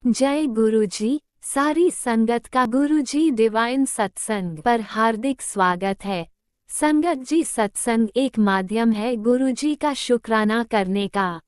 जय गुरुजी। सारी संगत का गुरुजी डिवाइन सत्संग पर हार्दिक स्वागत है। संगत जी, सत्संग एक माध्यम है गुरुजी का शुक्राना करने का।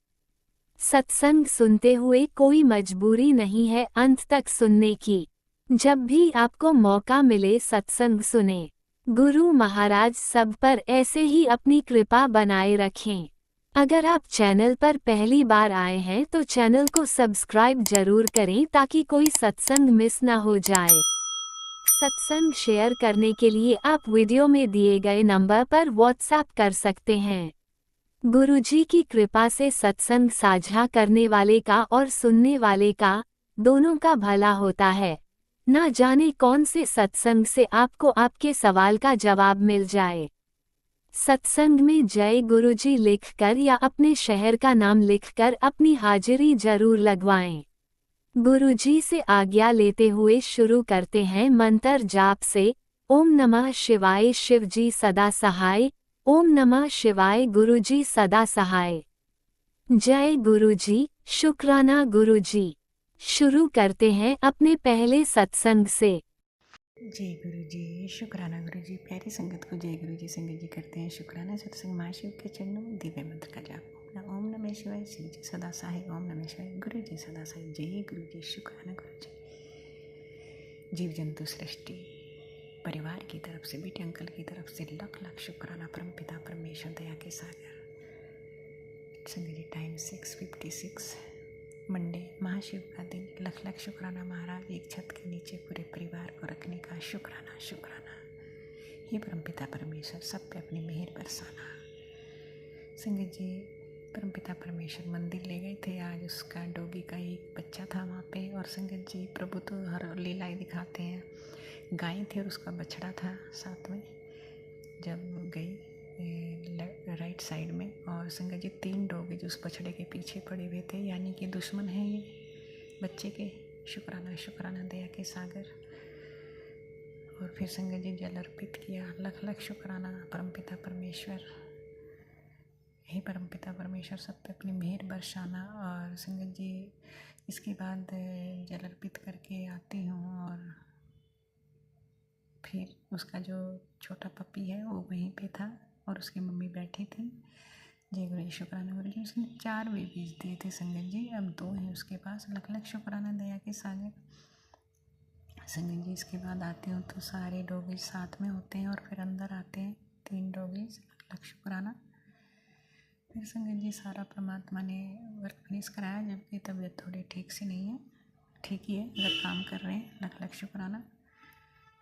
सत्संग सुनते हुए कोई मजबूरी नहीं है अंत तक सुनने की। जब भी आपको मौका मिले सत्संग सुने। गुरु महाराज सब पर ऐसे ही अपनी कृपा बनाए रखें। अगर आप चैनल पर पहली बार आए हैं तो चैनल को सब्सक्राइब जरूर करें ताकि कोई सत्संग मिस ना हो जाए। सत्संग शेयर करने के लिए आप वीडियो में दिए गए नंबर पर व्हाट्सएप कर सकते हैं। गुरुजी की कृपा से सत्संग साझा करने वाले का और सुनने वाले का, दोनों का भला होता है। ना जाने कौन से सत्संग से आपको आपके सवाल का जवाब मिल जाए। सत्संग में जय गुरुजी लिखकर या अपने शहर का नाम लिखकर अपनी हाजिरी जरूर लगवाएं। गुरुजी से आज्ञा लेते हुए शुरू करते हैं मंत्र जाप से। ओम नमः शिवाय, शिवजी सदा सहाय। ओम नमः शिवाय, गुरुजी सदा सहाय। जय गुरुजी, शुक्राना गुरुजी। शुरू करते हैं अपने पहले सत्संग से। जय गुरु जी, शुक्राना गुरु जी। प्यारी संगत को जय गुरु जी। संगत जी करते हैं शुक्राना सत्संग महाशिव के चरणों में दिव्य मंत्र का जाप। ओम नमः शिवाय, शिव जी सदा सहाय। ओम नमः शिवाय, गुरु जी सदा सहाय। जय गुरु जी, शुक्राना गुरु जी। जीव जंतु सृष्टि परिवार की तरफ से, बेटे अंकल की तरफ से लाख लाख शुक्राना परम पिता परमेश्वर दया के सागर। संगत जी टाइम 6:56 मंडे, महाशिव का दिन। लख लख शुक्राना महाराज, एक छत के नीचे पूरे परिवार को रखने का शुक्राना शुक्राना। हे परमपिता परमेश्वर, सब पे अपनी मेहर बरसाना। संगत जी परमपिता परमेश्वर मंदिर ले गए थे आज। उसका डॉगी का एक बच्चा था वहाँ पे। और संगत जी प्रभु तो हर लीलाएं दिखाते हैं। गाय थी और उसका बछड़ा था साथ में। जब गई राइट साइड में, और संगत जी 3 डॉगी जो उस बछड़े के पीछे पड़े हुए थे, यानी कि दुश्मन है ये बच्चे के। शुक्राना शुक्राना दया के सागर। और फिर संगत जी जल अर्पित किया। लख लख शुक्राना परमपिता परमेश्वर। हे परमपिता परमेश्वर, सब पे अपनी मेहर बरसाना। और संगत जी इसके बाद जल अर्पित करके आती हूँ और फिर उसका जो छोटा पपी है वो वहीं पे था और उसकी मम्मी बैठी थी। जय गुरु जी, शुक्राना गुरु जी। उसने 4 बेबीज दिए थे संगत जी, अब 2 हैं उसके पास। लख लख शुक्राना दया के सागर। संगत जी इसके बाद आती हूँ तो सारे डॉगीज साथ में होते हैं और फिर अंदर आते हैं 3 डॉगीज। लख लख शुक्राना। फिर संगत जी सारा परमात्मा ने वर्क फिनिश कराया, जबकि तबीयत थोड़ी ठीक से नहीं है। ठीक ही है, अगर काम कर रहे हैं। लख लख शुक्राना।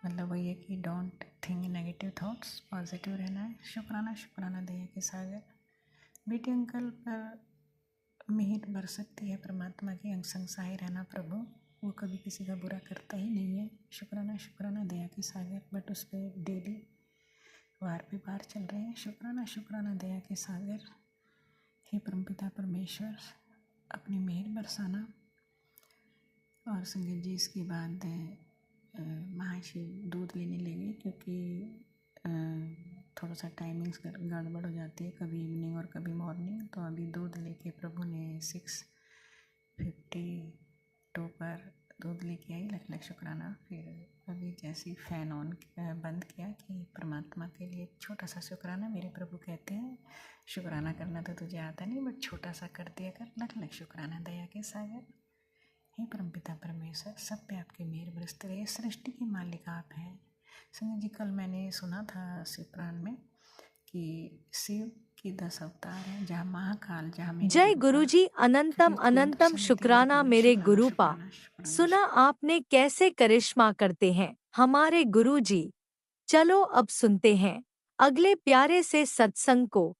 मतलब वही है कि don't think negative thoughts, positive रहना है। शुक्राना शुक्राना दया के सागर। बेटे अंकल पर मेहर बरस सकती है परमात्मा की। अंग संग सहाय रहना प्रभु, वो कभी किसी का बुरा करता ही नहीं है। शुक्राना शुक्राना दया के सागर। बट उस पर डेली वार पे वार चल रहे हैं। शुक्राना शुक्राना दया के सागर। हे परमपिता परमेश्वर, अपनी मेहर बरसाना। और संगत जी इसके बाद महाशिव दूध लेने लगे, क्योंकि थोड़ा सा टाइमिंग्स गड़बड़ हो जाती है, कभी इवनिंग और कभी मॉर्निंग। तो अभी दूध लेके प्रभु ने 6:52 पर दूध लेके आई। लख लख शुक्राना। फिर अभी जैसे ही फ़ैन ऑन बंद किया कि परमात्मा के लिए छोटा सा शुक्राना। मेरे प्रभु कहते हैं शुक्राना करना तो तुझे आता नहीं, बट छोटा सा कर दिया कर। लख लख शुक्राना दया के सागर। हे परमपिता परमेश्वर, सब पे आपकी मेहर बरसते रहे। सृष्टि के मालिक आप हैं। संगत जी कल मैंने सुना था शिव पुराण में कि शिव की 10 अवतार हैं, जहाँ महाकाल, जहाँ मेरे जय गुरु गुरुजी, अनंतम अनंतम शुक्राना मेरे गुरुपा। सुना आपने कैसे करिश्मा करते हैं हमारे गुरुजी। चलो अब सुनते हैं अगले प्यारे से सत्संग को।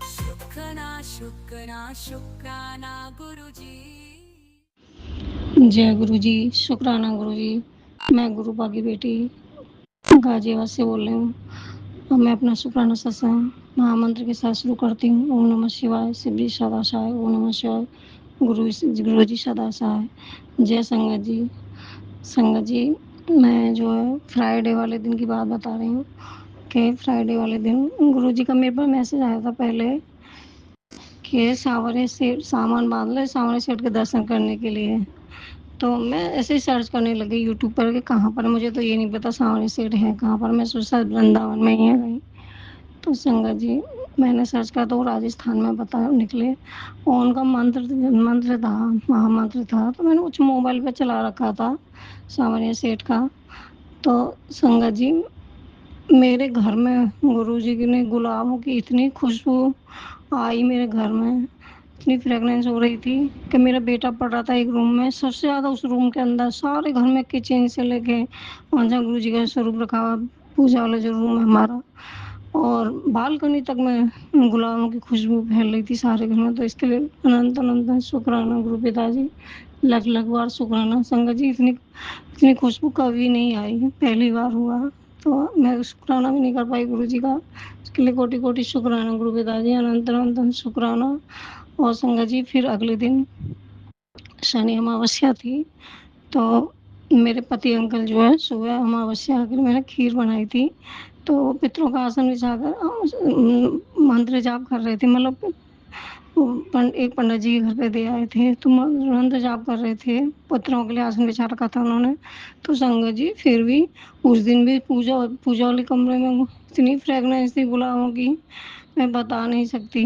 शुक्राना शुक्राना शुक्राना गुरुजी। जय गुरु जी, शुक्राना गुरु जी। मैं गुरुपा की बेटी गाजियाबाद से बोल रही हूँ। अब मैं अपना शुक्राना सत्संग महामंत्र के साथ शुरू करती हूँ। ओम नमः शिवाय, शिव जी सदा सहाय। ओम नमः शिवाय, गुरु जी सदा सहाय। जय संगत जी। संगत जी मैं जो है फ्राइडे वाले दिन की बात बता रही हूँ कि फ्राइडे वाले दिन गुरु जी का मेरे पास मैसेज आया था पहले कि सांवरे सेठ सामान बाँध ले सांवरे सेठ के दर्शन करने के लिए। तो मैं ऐसे ही सर्च करने लगी यूट्यूब पर कि कहाँ पर, मुझे तो ये नहीं पता सांवरे सेठ हैं कहाँ पर, मैं सोचा शायद वृंदावन में ही है कहीं। तो संगत जी मैंने सर्च करा तो वो राजस्थान में बता निकले और उनका मंत्र मंत्र था, महामंत्र था। तो मैंने कुछ मोबाइल पे चला रखा था सांवरिया सेठ का। तो संगत जी मेरे घर में गुरुजी की ने गुलाबों की इतनी खुशबू आई मेरे घर में, इतनी फ्रेगनेंस हो रही थी कि मेरा बेटा पढ़ रहा था एक रूम में, सबसे ज़्यादा उस रूम के अंदर, सारे घर में किचन से लेके वहाँ जहाँ गुरुजी का स्वरूप रखा हुआ, पूजा वाला जो रूम है हमारा, और बालकनी तक में गुलाबों की खुशबू फैल रही थी सारे घर में। तो इसके लिए अनंत अनंत शुक्राना गुरु पिताजी, लख लख बार शुक्राना। संगत जी इतनी इतनी खुशबू कभी नहीं आई, पहली बार हुआ। तो मैं शुक्राना भी नहीं कर पाई गुरु जी का, इसके लिए कोटि कोटि शुक्राना गुरु पिताजी, अनंत अनंत शुक्राना। और संगत जी फिर अगले दिन शनि अमावस्या थी, तो मेरे पति अंकल जो है सुबह अमावस्या के लिए मैंने खीर बनाई थी। तो पितरों का आसन बिछाकर मंत्र जाप कर रहे थे, मतलब एक पंडित जी के घर पे दे आए थे तो मंत्र जाप कर रहे थे, पितरों के लिए आसन बिछा रखा था उन्होंने। तो संगत जी फिर भी उस दिन भी पूजा पूजा वाले कमरे में इतनी फ्रेगनेंस थी गुलाबों की, मैं बता नहीं सकती।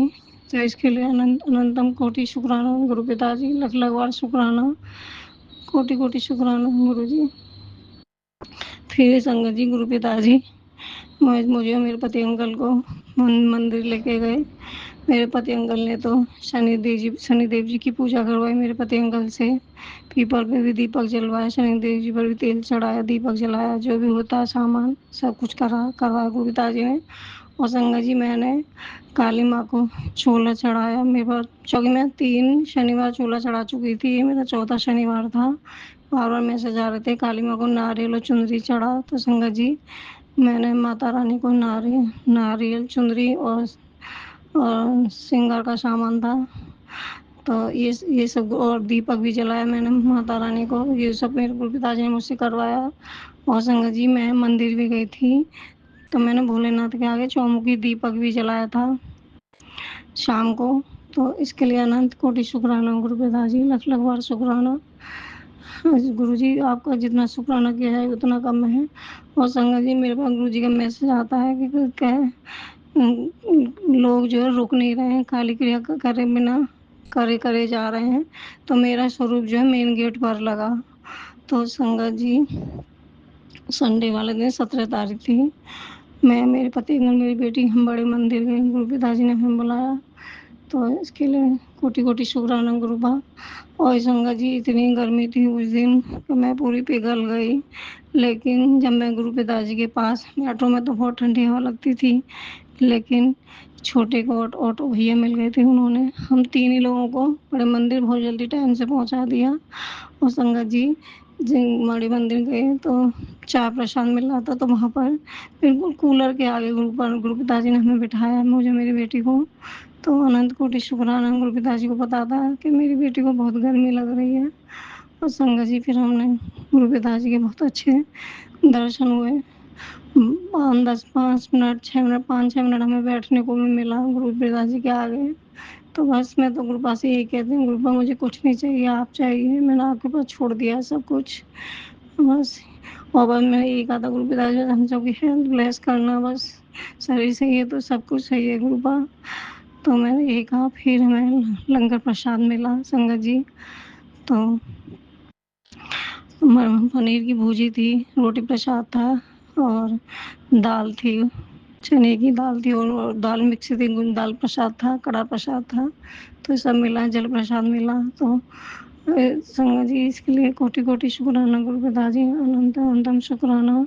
तो इसके लिए अनंत अनंतम कोटि शुक्राना गुरु पिताजी, लख लख बार शुक्राना, कोटि कोटि शुक्राना गुरु जी। फिर संगत जी गुरु पिताजी मुझे और मेरे पति अंकल को मंदिर लेके गए। मेरे पति अंकल ने तो शनिदेव जी की पूजा करवाई मेरे पति अंकल से, पीपल पे भी दीपक जलवाया, शनिदेव जी पर भी तेल चढ़ाया, दीपक जलाया, जो भी होता है सामान सब कुछ करवाया गुरु पिताजी ने। और संगत जी मैंने काली माँ को छोला चढ़ाया, मेरे पास क्योंकि मैं 3 शनिवार छोला चढ़ा चुकी थी, ये मेरा चौथा शनिवार था। बार बार मैसेज आ रहे थे काली माँ को नारियल और चुनरी चढ़ा। तो संगत जी मैंने माता रानी को नारियल चुनरी और श्रृंगार का सामान था, तो ये सब, और दीपक भी जलाया मैंने माता रानी को, ये सब मेरे गुरु पिताजी ने मुझसे करवाया। और संगत जी मैं मंदिर भी गई थी, तो मैंने भोलेनाथ के आगे चौमुखी दीपक भी जलाया था शाम को। तो इसके लिए अनंत कोटि शुक्राना गुरु पिताजी, लख लख बार शुक्राना। गुरु जी आपका जितना शुक्राना किया है उतना कम है। और संगत जी मेरे पास गुरु जी का मैसेज आता है कि क्या लोग जो है रुक नहीं रहे हैं, काली क्रिया करे बिना करे जा रहे हैं। तो मेरा स्वरूप जो है मेन गेट पर लगा। तो संगत जी संडे वाले दिन 17 तारीख थी, मैं, मेरे पति और मेरी बेटी हम बड़े मंदिर गए, गुरु पिताजी ने हमें बुलाया। तो इसके लिए कोटि कोटि शुक्राना गुरु बा। और संगत जी इतनी गर्मी थी उस दिन कि मैं पूरी पिघल गई। लेकिन जब मैं गुरु पिताजी के पास, मेट्रो में तो बहुत ठंडी हवा लगती थी, लेकिन छोटे को ऑटो भैया मिल गए थे, उन्होंने हम 3 ही लोगों को बड़े मंदिर बहुत जल्दी टाइम से पहुंचा दिया। और संगत जी बड़े मंदिर गए तो चाय प्रसाद मिल रहा था, तो वहाँ पर बिल्कुल कूलर के आगे गुरु पिताजी ने हमें बिठाया, मुझे मेरी बेटी को। तो अनंत कोटि शुक्राना गुरु पिताजी को पता था कि मेरी बेटी को बहुत गर्मी लग रही है। और संगत जी फिर हमने गुरु पिताजी के बहुत अच्छे दर्शन हुए। 5-10 5 मिनट 6 मिनट 5-6 मिनट हमें बैठने को भी मिला गुरु पिताजी के आगे। तो बस मैं तो गुरुपा से यही कहती हूँ, गुरुपा मुझे कुछ नहीं चाहिए, आप चाहिए, मैंने आपके पास छोड़ दिया है सब कुछ बस। और बस मैंने यही कहा था गुरु पिताजी हम सबकी हेल्थ ब्लेस करना, बस शरीर सही है तो सब कुछ सही है गुरुपा। तो मैंने यही कहा। फिर हमें लंगर प्रसाद मिला संगत जी, तो पनीर की भुजी थी, रोटी प्रसाद था, और दाल थी, चने की दाल थी, और दाल मिक्स थी, दाल प्रसाद था, कड़ा प्रसाद था, तो सब मिला, जल प्रसाद मिला। तो संगत जी इसके लिए कोटि कोटि शुक्राना गुरु पिताजी, अनंत अनंतम शुक्राना।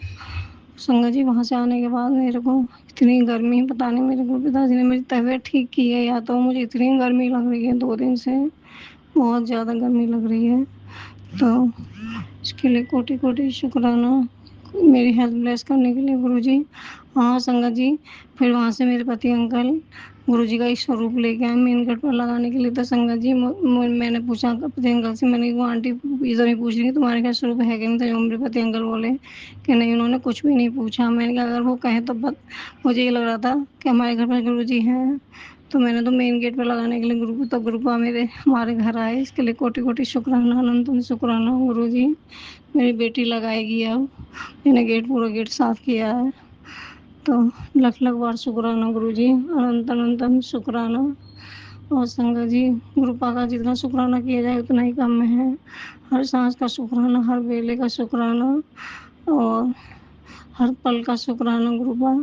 संगत जी वहाँ से आने के बाद मेरे को इतनी गर्मी, पता नहीं मेरे गुरु पिताजी ने मेरी तबीयत ठीक की है या तो मुझे इतनी गर्मी लग रही है 2 दिन से, बहुत ज़्यादा गर्मी लग रही है। तो इसके लिए कोटि कोटि शुक्राना मेरी हेल्थ ब्लेस करने के लिए गुरु जी। हाँ संगत जी फिर वहाँ से मेरे पति अंकल गुरु जी का एक स्वरूप लेके आए मेन गेट पर लगाने के लिए। तो संगत जी मैंने पूछा पति अंकल से, मैंने वो आंटी इधर ही पूछ रही तुम्हारे क्या स्वरूप है कि नहीं, तो मेरे पति अंकल बोले कि नहीं, उन्होंने कुछ भी नहीं पूछा। मैंने कहा अगर वो कहें तो मुझे ये लग रहा था कि हमारे घर पर गुरु जी हैं, तो मैंने तो मेन गेट पे लगाने के लिए ग्रुपा हमारे घर आए, इसके लिए कोटि-कोटि शुक्राना, अनंतम शुक्राना गुरुजी। मेरी बेटी लगाएगी अब, मैंने पूरा गेट साफ किया है। तो लख-लख बार शुक्राना गुरुजी, अनंतम शुक्राना। और संगत जी, गुरुपा का जितना शुक्राना किया जाए उतना ही कम है। हर सांस का शुक्राना, हर बेले का शुक्राना और हर पल का शुक्राना गुरुपा।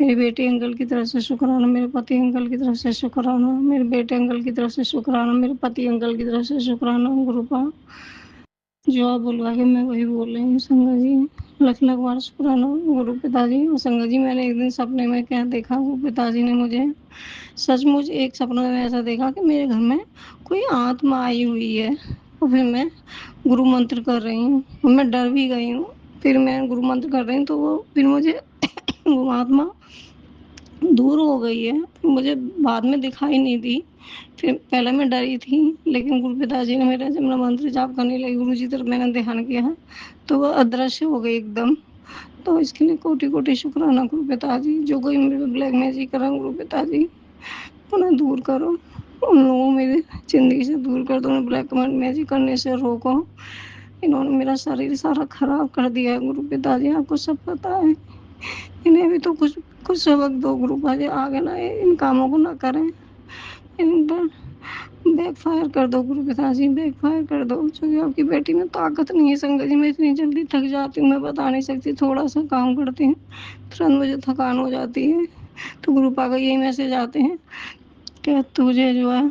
मेरी बेटी अंकल की तरफ से शुक्राना, मेरे पति अंकल की तरफ से शुक्राना, मेरे बेटे अंकल की तरफ से शुक्राना, मेरे पति अंकल की तरफ से शुक्राना गुरुपा। जो आप बुलवाएंगे मैं वही बोल रही हूँ संगत जी। लख-लख बार शुक्राना गुरु पिताजी। और संगत जी, मैंने एक दिन सपने में क्या देखा, वो पिताजी ने मुझे सचमुच एक सपना में ऐसा देखा कि मेरे घर में कोई आत्मा आई हुई है और फिर मैं गुरु मंत्र कर रही हूँ और मैं डर भी गई हूँ। फिर मैं गुरु मंत्र कर रही हूँ तो वो फिर मुझे वो आत्मा दूर हो गई है, मुझे बाद में दिखाई नहीं दी। फिर पहले मैं डरी थी, लेकिन गुरु पिताजी ने मेरा जब मैं मंत्र जाप करने लगी, गुरु जी तरफ मैंने ध्यान किया तो वो अदृश्य हो गई एकदम। तो इसके लिए कोटि-कोटि शुक्राना गुरु पिताजी। जो कोई मेरे पे ब्लैक मैजिक कर रहा है गुरु पिताजी, उन्हें दूर करो। उन लोगों को मेरी ज़िंदगी से दूर कर दो, उन्हें ब्लैक मैजिक करने से रोको। इन्होंने मेरा शरीर सारा खराब कर दिया है गुरु पिताजी, आपको सब पता है। इन्हें भी तो कुछ कुछ सबक दो गुरु पिताजी, आगे ना इन कामों को ना करें। इन पर बैकफायर कर दो गुरु पिताजी, बैकफायर कर दो। क्योंकि आपकी बेटी में ताकत नहीं है संगत जी, मैं इतनी जल्दी थक जाती हूँ, मैं बता नहीं सकती। थोड़ा सा काम करती हूँ तुरंत मुझे थकान हो जाती है। तो गुरु पापा का यही मैसेज आते हैं कि तुझे जो है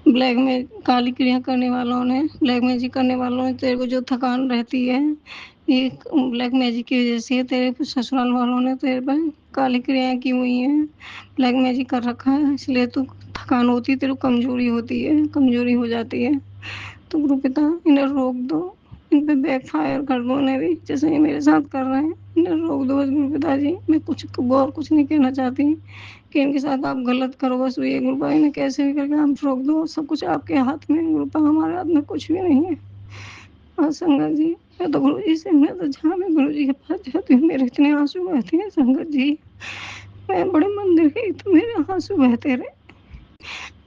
ब्लैक में काली क्रिया करने वालों ने, ब्लैक मैजिक करने वालों ने तेरे को जो थकान रहती है, ये ब्लैक मैजिक की वजह से तेरे ससुराल वालों ने तेरे पर काली क्रियाएं की हुई हैं, ब्लैक मैजिक कर रखा है, इसलिए तू थकान होती है, तेरे को कमजोरी होती है, कमजोरी हो जाती है। तो गुरु पिता इन्हें रोक दो, इन पे बैकफायर कर दो उन्हें भी, जैसे ये मेरे साथ कर रहे हैं। इन्हें रोक दो बस गुरु पिताजी। मैं और कुछ नहीं कहना चाहती कि इनके साथ आप गलत करो, बस ये गुरु पापा इन्हें कैसे भी करके आप रोक दो। सब कुछ आपके हाथ में है गुरु पापा, हमारे हाथ में कुछ भी नहीं है। हाँ संगत जी, मैं तो गुरु जी से, मैं तो जहाँ मैं गुरु जी के पास जाती हूँ मेरे इतने आंसू बहते हैं संगत जी। मैं बड़े मंदिर गई तो मेरे आंसू बहते रहे।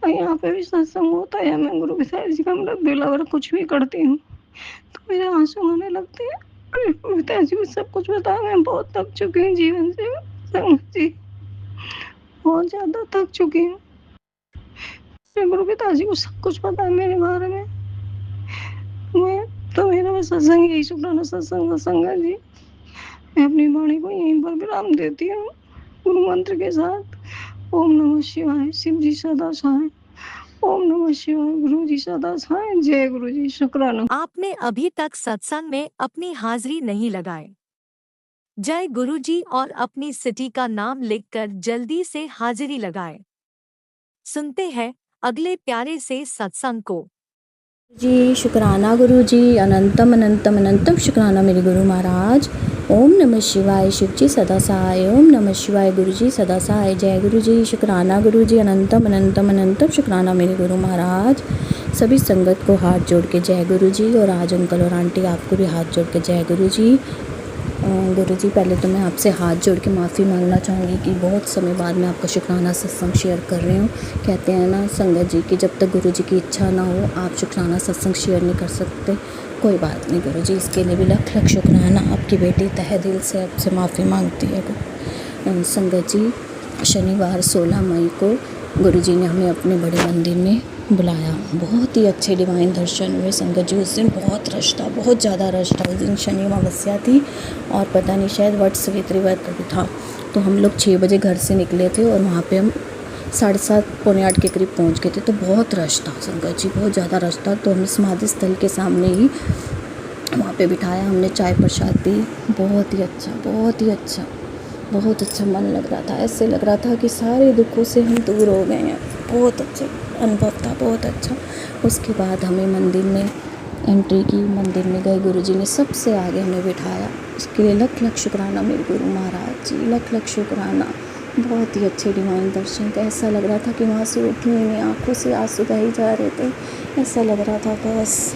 और यहाँ पे भी सत्संग होता है, मैं गुरु पिताजी जी का मतलब दिलावर कुछ भी करती हूँ तो मेरे आंसू आने लगते हैं। अरे गुरु पिताजी को सब कुछ पता है, मैं बहुत थक चुकी हूँ जीवन से संगत जी, बहुत ज़्यादा थक चुकी हूँ। गुरु पिताजी को सब कुछ पता है मेरे बारे में। मैं तो मेरा बस सत्संग यही शुक्राना सत्संग संगत जी। मैं अपनी वाणी को यहीं पर विराम देती हूँ गुरु मंत्र के साथ। ओम नमः शिवाय, शिव जी सदा सहाय। ओम नमः शिवाय, गुरु जी सदा सहाय। जय गुरु जी, शुक्राना। आपने अभी तक सत्संग में अपनी हाजिरी नहीं लगाए। जय गुरुजी और अपनी सिटी का नाम लिखकर जल्दी से हाजिरी लगाएं। सुनते हैं अगले प्यारे से सत्संग को। जी शुक्राना गुरु जी, अनंतम अनंतम अनंतम शुक्राना मेरे गुरु महाराज। ओम नमः शिवाय, शिव जी सदा सहाय। ओम नमः शिवाय, गुरु जी सदा सहाय। जय गुरु जी, शुक्राना गुरु जी, अनंतम अनंतम अनंतम शुक्राना मेरे गुरु महाराज। सभी संगत को हाथ जोड़ के जय गुरु जी, और आज अंकल और आंटी आपको भी हाथ जोड़ के जय गुरु जी। गुरु जी, पहले तो मैं आपसे हाथ जोड़ के माफ़ी मांगना चाहूँगी कि बहुत समय बाद मैं आपका शुक्राना सत्संग शेयर कर रही हूँ। कहते हैं ना संगत जी कि जब तक गुरु जी की इच्छा ना हो आप शुक्राना सत्संग शेयर नहीं कर सकते। कोई बात नहीं गुरु जी, इसके लिए भी लख लख शुक्राना। आपकी बेटी तहे दिल से आपसे माफ़ी मांगती है। संगत जी, शनिवार 16 मई को गुरु जी ने हमें अपने बड़े मंदिर में बुलाया। बहुत ही अच्छे डिवाइन दर्शन हुए संगत जी। उस दिन बहुत रश था, बहुत ज़्यादा रश था। उस दिन शनि अमावस्या थी और पता नहीं शायद वट सवित्री व्रत भी था। तो हम लोग 6 बजे घर से निकले थे और वहाँ पे हम 7:30 पौने 8 के करीब पहुँच गए थे। तो बहुत रश था संगत जी, बहुत ज़्यादा रश था। तो हमें समाधि स्थल के सामने ही वहाँ पे बिठाया, हमने चाय प्रसाद पी। बहुत ही अच्छा, बहुत ही अच्छा, बहुत अच्छा मन लग रहा था। ऐसे लग रहा था कि सारे दुखों से हम दूर हो गए हैं। बहुत अच्छा अनुभव था, बहुत अच्छा। उसके बाद हमें मंदिर में एंट्री की, मंदिर में गए, गुरुजी ने सबसे आगे हमें बिठाया। उसके लिए लख लख शुक्राना मेरे गुरु महाराज जी, लख लख शुक्राना। बहुत ही अच्छे डिवाइन दर्शन का, ऐसा लग रहा था कि वहाँ से उठी हुई नहीं, आँखों से आंसू बह जा रहे थे। ऐसा लग रहा था बस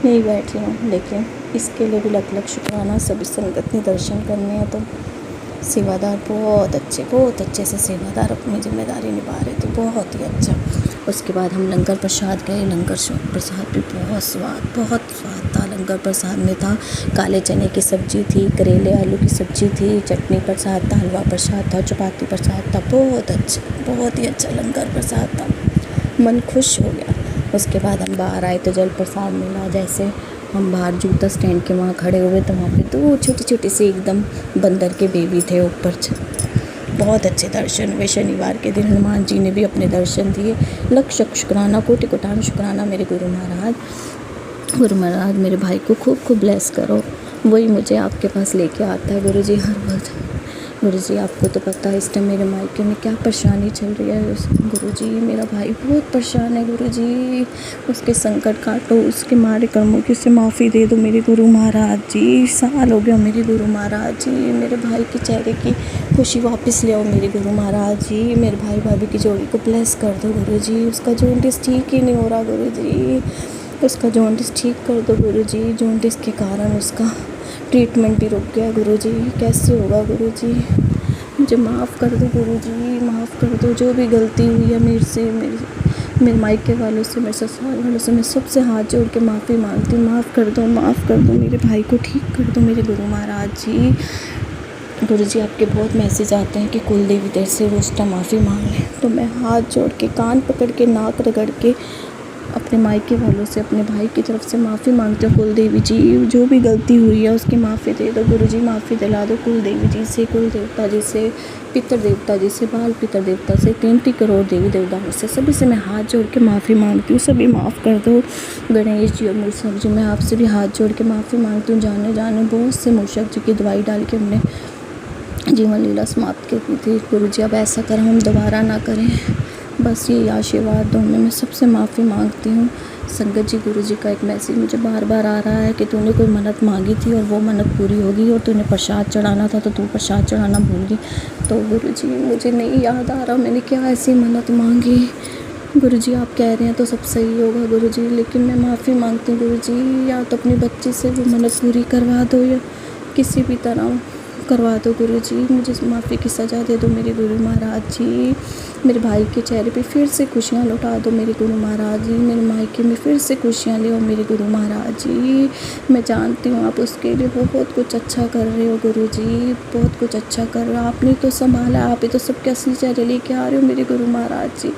यहीं बैठी हूँ। लेकिन इसके लिए भी लख लख शुक्राना। सभी संगत ने दर्शन करने हैं तो सेवादार बहुत अच्छे से सेवादार अपनी जिम्मेदारी निभा रहे थे, बहुत ही अच्छा। उसके बाद हम लंगर प्रसाद गए। लंगर प्रसाद भी बहुत स्वाद था। लंगर प्रसाद में था काले चने की सब्ज़ी थी, करेले आलू की सब्ज़ी थी, चटनी प्रसाद था, हलवा प्रसाद था, चपाती प्रसाद था। बहुत ही अच्छा लंगर प्रसाद था, मन खुश हो गया। उसके बाद हम बाहर आए तो जल प्रसाद मिला। जैसे हम बाहर जूता स्टैंड के वहाँ खड़े हुए तो वहाँ पे 2 छोटी सी एकदम बंदर के बेबी थे ऊपर। बहुत अच्छे दर्शन हुए। शनिवार के दिन हनुमान जी ने भी अपने दर्शन दिए। लक्ष शुक्राना, कोटि कोटान शुक्राना मेरे गुरु महाराज मेरे भाई को खूब ब्लेस करो। वही मुझे आपके पास लेके आता है गुरु जी हर वक्त। गुरु जी आपको तो पता है इस टाइम मेरे मायके में क्या परेशानी चल रही है। गुरु जी मेरा भाई बहुत परेशान है गुरु जी, उसके संकट काटो, उसके मारे कर्मों की से माफ़ी दे दो मेरे गुरु महाराज जी। साल हो गया मेरे गुरु महाराज जी, मेरे भाई के चेहरे की खुशी वापस ले आओ मेरे गुरु महाराज जी। मेरे भाई भाभी की जोड़ी को ब्लेस कर दो गुरु जी। उसका जॉन्डिस ठीक ही नहीं हो रहा गुरु जी, उसका जॉन्डिस ठीक कर दो गुरु जी। जॉन्डिस के कारण उसका ट्रीटमेंट भी रुक गया गुरु जी, कैसे होगा गुरु जी। मुझे माफ़ कर दो गुरु जी, माफ़ कर दो। जो भी गलती हुई है मेरे से, मेरे मायके वालों से, मेरे ससुराल वालों से, मैं सबसे हाथ जोड़ के माफ़ी मांगती हूँ। माफ़ कर दो मेरे भाई को ठीक कर दो मेरे गुरु महाराज जी। गुरु जी आपके बहुत मैसेज आते हैं कि कुल देवी तेरे से रोज़ माफ़ी मांग लें, तो मैं हाथ जोड़ के कान पकड़ के नाक रगड़ के अपने मायके वालों से, अपने भाई की तरफ से माफ़ी मांगते हो। कुल देवी जी जो भी गलती हुई है उसकी माफ़ी दे दो गुरु जी, माफ़ी दिला दो कुल देवी जी से, कुल देवता जी से, पितर देवता जी से, बाल पितर देवता से, 33 करोड़ देवी देवताओं से, सभी से मैं हाथ जोड़ के माफ़ी मांगती हूँ। सभी माफ़ कर दो। गणेश जी और मूषक जी, मैं आपसे भी हाथ जोड़ के माफ़ी मांगती हूँ। जाने बहुत से मूषक जी की दवाई डाल के हमने जीवन लीला समाप्त की थी। गुरु जी अब ऐसा करें हम दोबारा ना करें, बस ये आशीर्वाद दो। मैं सबसे माफ़ी मांगती हूँ। संगत जी गुरु जी का एक मैसेज मुझे बार आ रहा है कि तूने कोई मन्नत मांगी थी और वो मन्नत पूरी होगी, और तूने प्रसाद चढ़ाना था तो तू प्रसाद चढ़ाना भूल गई। तो गुरु जी मुझे नहीं याद आ रहा मैंने क्या ऐसी मन्नत मांगी। गुरु जी आप कह रहे हैं तो सब सही होगा गुरु जी, लेकिन मैं माफ़ी मांगती हूँ गुरु जी। या तो अपनी बच्ची से वो मन्नत पूरी करवा दो या किसी भी तरह करवा दो गुरु जी, मुझे माफ़ी की सज़ा दे दो मेरे गुरु महाराज जी। मेरे भाई के चेहरे पे फिर से खुशियाँ लौटा दो मेरे गुरु महाराज जी। मेरे मायके में फिर से खुशियाँ ले आओ मेरे गुरु महाराज जी। मैं जानती हूँ आप उसके लिए बहुत कुछ अच्छा कर रहे हो गुरु जी, बहुत कुछ अच्छा कर रहे हो। आपने तो संभाला, आप ही तो सबके असली चेहरे लेके आ रहे हो मेरे गुरु महाराज जी।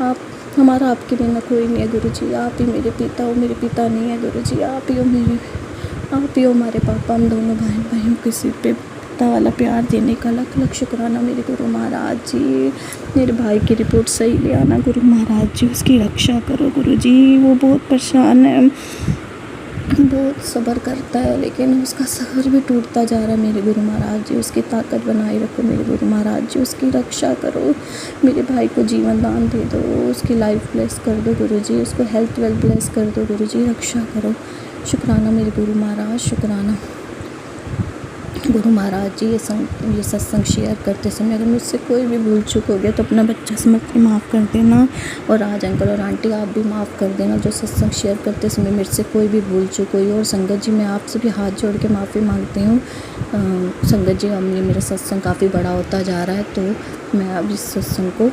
आप हमारा आपके बिना कोई नहीं है गुरु जी, आप ही मेरे पिता हो, मेरे पिता नहीं है गुरु जी, आप ही हो हमारे पापा। हम दोनों भाइयों के सिर पे पिता वाला प्यार देने का लख शुक्राना मेरे गुरु महाराज जी। मेरे भाई की रिपोर्ट सही ले आना गुरु महाराज जी, उसकी रक्षा करो गुरु जी। वो बहुत परेशान है, बहुत सब्र करता है, लेकिन उसका सब्र भी टूटता जा रहा है मेरे गुरु महाराज जी। उसकी ताकत बनाए रखो मेरे गुरु महाराज जी, उसकी रक्षा करो। मेरे भाई को जीवन दान दे दो, उसकी लाइफ ब्लेस कर दो गुरु जी, उसको हेल्थ वेल्थ ब्लेस कर दो गुरु जी, रक्षा करो। शुक्राना मेरे गुरु महाराज, शुक्राना गुरु महाराज जी। ये सत्संग शेयर करते समय अगर मुझसे कोई भी भूल चूक हो गया तो अपना बच्चा समझ के माफ़ कर देना, और आज अंकल और आंटी आप भी माफ़ कर देना जो सत्संग शेयर करते समय मेरे से कोई भी भूल चूक हुई। और संगत जी मैं आपसे भी हाथ जोड़ के माफ़ी मांगती हूँ। संगत जी हमने मेरा सत्संग काफ़ी बड़ा होता जा रहा है, तो मैं अब इस सत्संग को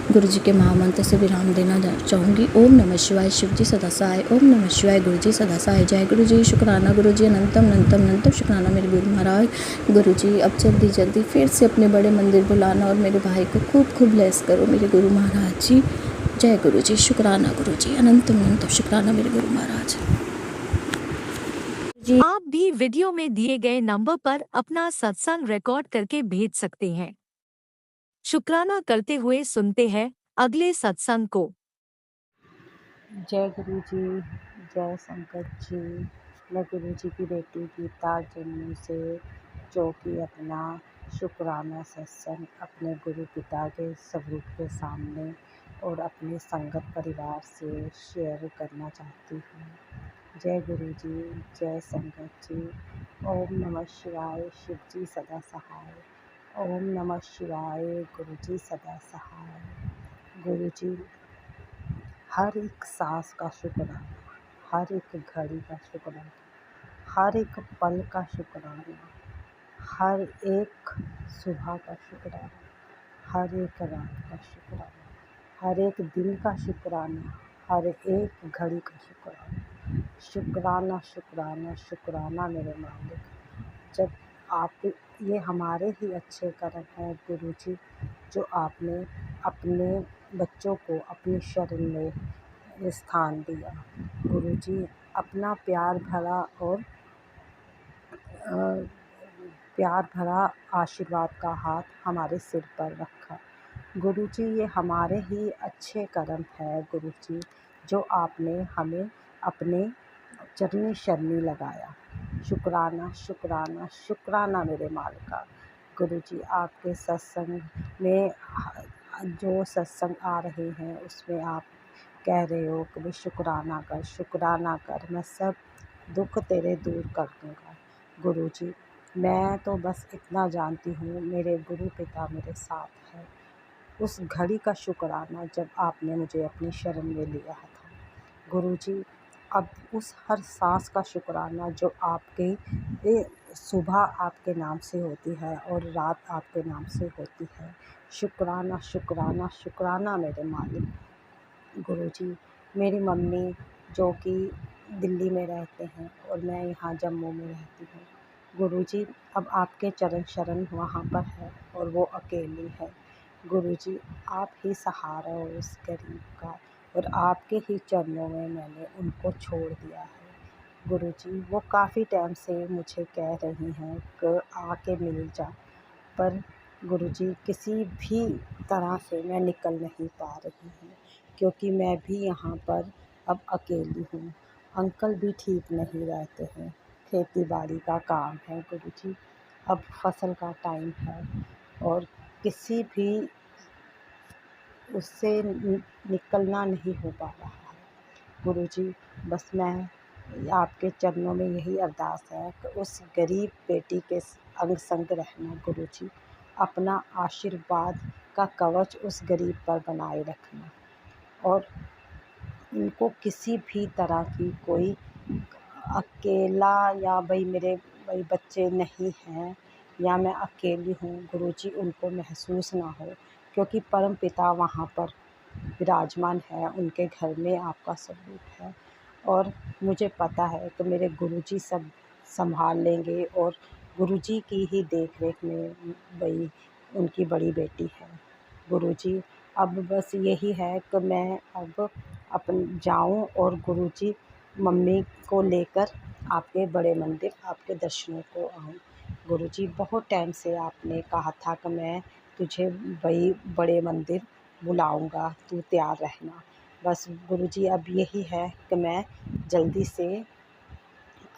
गुरु जी के महामंत्र से विराम देना चाहूँगी। ओम नमः शिवाय, शिव जी सदा सहाय। ओम नमः शिवाय, गुरु जी सदा सहाय। जय गुरु जी, शुक्राना गुरु जी, अनंतम शुक्राना मेरे गुरु महाराज। गुरु जी अब जल्दी फिर से अपने बड़े मंदिर बुलाना और मेरे भाई को खूब ब्लेस करो मेरे गुरु महाराज जी। जय गुरु जी, शुक्राना गुरु जी, अनंतम शुक्राना मेरे गुरु महाराज जी। आप भी वीडियो में दिए गए नंबर पर अपना सत्संग रिकॉर्ड करके भेज सकते हैं। शुक्राना करते हुए सुनते हैं अगले सत्संग को। जय गुरु जी, जय संकट जी। मैं गुरु जी की बेटी गीता जन्मू से, जो कि अपना शुक्राना सत्संग अपने गुरु पिता के स्वरूप के सामने और अपने संगत परिवार से शेयर करना चाहती हूँ। जय गुरु जी, जय संगत जी। ओम नमः शिवाय, शिव जी सदा सहाय। ओम नमः शिवाय, गुरु जी सदा सहाय। गुरु जी हर एक सांस का शुक्राना, हर एक घड़ी का शुक्राना, हर एक पल का शुक्राना, हर एक सुबह का शुक्राना, हर एक रात का शुक्राना, हर एक दिन का शुक्राना, हर एक घड़ी का शुक्राना। शुक्राना शुक्राना शुक्राना मेरे मालिक। जब आप ये हमारे ही अच्छे कर्म हैं गुरुजी, जो आपने अपने बच्चों को अपनी शरण में स्थान दिया। गुरुजी, अपना प्यार भरा आशीर्वाद का हाथ हमारे सिर पर रखा। गुरुजी, ये हमारे ही अच्छे कर्म है गुरुजी, जो आपने हमें अपने चरनी शरणी लगाया। शुक्राना शुक्राना शुक्राना मेरे मालिका। गुरुजी, आपके सत्संग में जो सत्संग आ रहे हैं उसमें आप कह रहे हो कि शुक्राना कर, शुक्राना कर, मैं सब दुख तेरे दूर कर दूँगा। गुरुजी, मैं तो बस इतना जानती हूँ, मेरे गुरु पिता मेरे साथ है। उस घड़ी का शुक्राना जब आपने मुझे अपनी शरण में लिया था गुरुजी, अब उस हर सांस का शुक्राना जो आपके सुबह आपके नाम से होती है और रात आपके नाम से होती है। शुक्राना शुक्राना शुक्राना मेरे मालिक। गुरुजी, मेरी मम्मी जो कि दिल्ली में रहते हैं और मैं यहाँ जम्मू में रहती हूँ। गुरुजी, अब आपके चरण शरण वहाँ पर है और वो अकेली है। गुरुजी, आप ही सहारा हो उस गरीब का, और आपके ही चरणों में मैंने उनको छोड़ दिया है। गुरुजी, वो काफ़ी टाइम से मुझे कह रही हैं कि आके मिल जा, पर गुरुजी किसी भी तरह से मैं निकल नहीं पा रही हूँ, क्योंकि मैं भी यहाँ पर अब अकेली हूँ। अंकल भी ठीक नहीं रहते हैं, खेती बाड़ी का काम है गुरुजी, अब फसल का टाइम है और किसी भी उससे निकलना नहीं हो पा रहा है। गुरुजी, बस मैं आपके चरणों में यही अरदास है कि उस गरीब बेटी के अंग संग रहना गुरुजी, अपना आशीर्वाद का कवच उस गरीब पर बनाए रखना, और उनको किसी भी तरह की कोई अकेला या मेरे बच्चे नहीं हैं या मैं अकेली हूँ गुरुजी, उनको महसूस ना हो, क्योंकि परम पिता वहाँ पर विराजमान है, उनके घर में आपका स्वरूप है और मुझे पता है कि मेरे गुरुजी सब संभाल लेंगे और गुरुजी की ही देख रेख में वही उनकी बड़ी बेटी है। गुरुजी, अब बस यही है कि मैं अब अपन जाऊं और गुरुजी मम्मी को लेकर आपके बड़े मंदिर आपके दर्शनों को आऊं। गुरुजी, बहुत टाइम से आपने कहा था कि मैं तुझे वही बड़े मंदिर बुलाऊंगा, तू तैयार रहना। बस गुरुजी, अब यही है कि मैं जल्दी से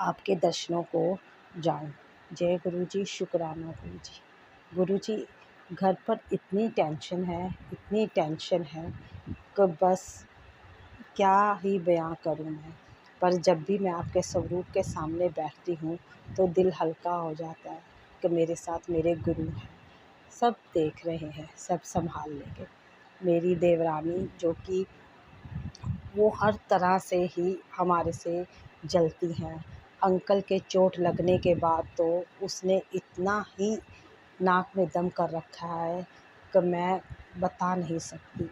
आपके दर्शनों को जाऊं। जय गुरुजी, शुक्राना गुरुजी। गुरुजी, घर पर इतनी टेंशन है कि बस क्या ही बयां करूं मैं, पर जब भी मैं आपके स्वरूप के सामने बैठती हूँ तो दिल हल्का हो जाता है कि मेरे साथ मेरे गुरु हैं, सब देख रहे हैं, सब संभाल लेंगे। मेरी देवरानी जो कि वो हर तरह से ही हमारे से जलती हैं। अंकल के चोट लगने के बाद तो उसने इतना ही नाक में दम कर रखा है कि मैं बता नहीं सकती।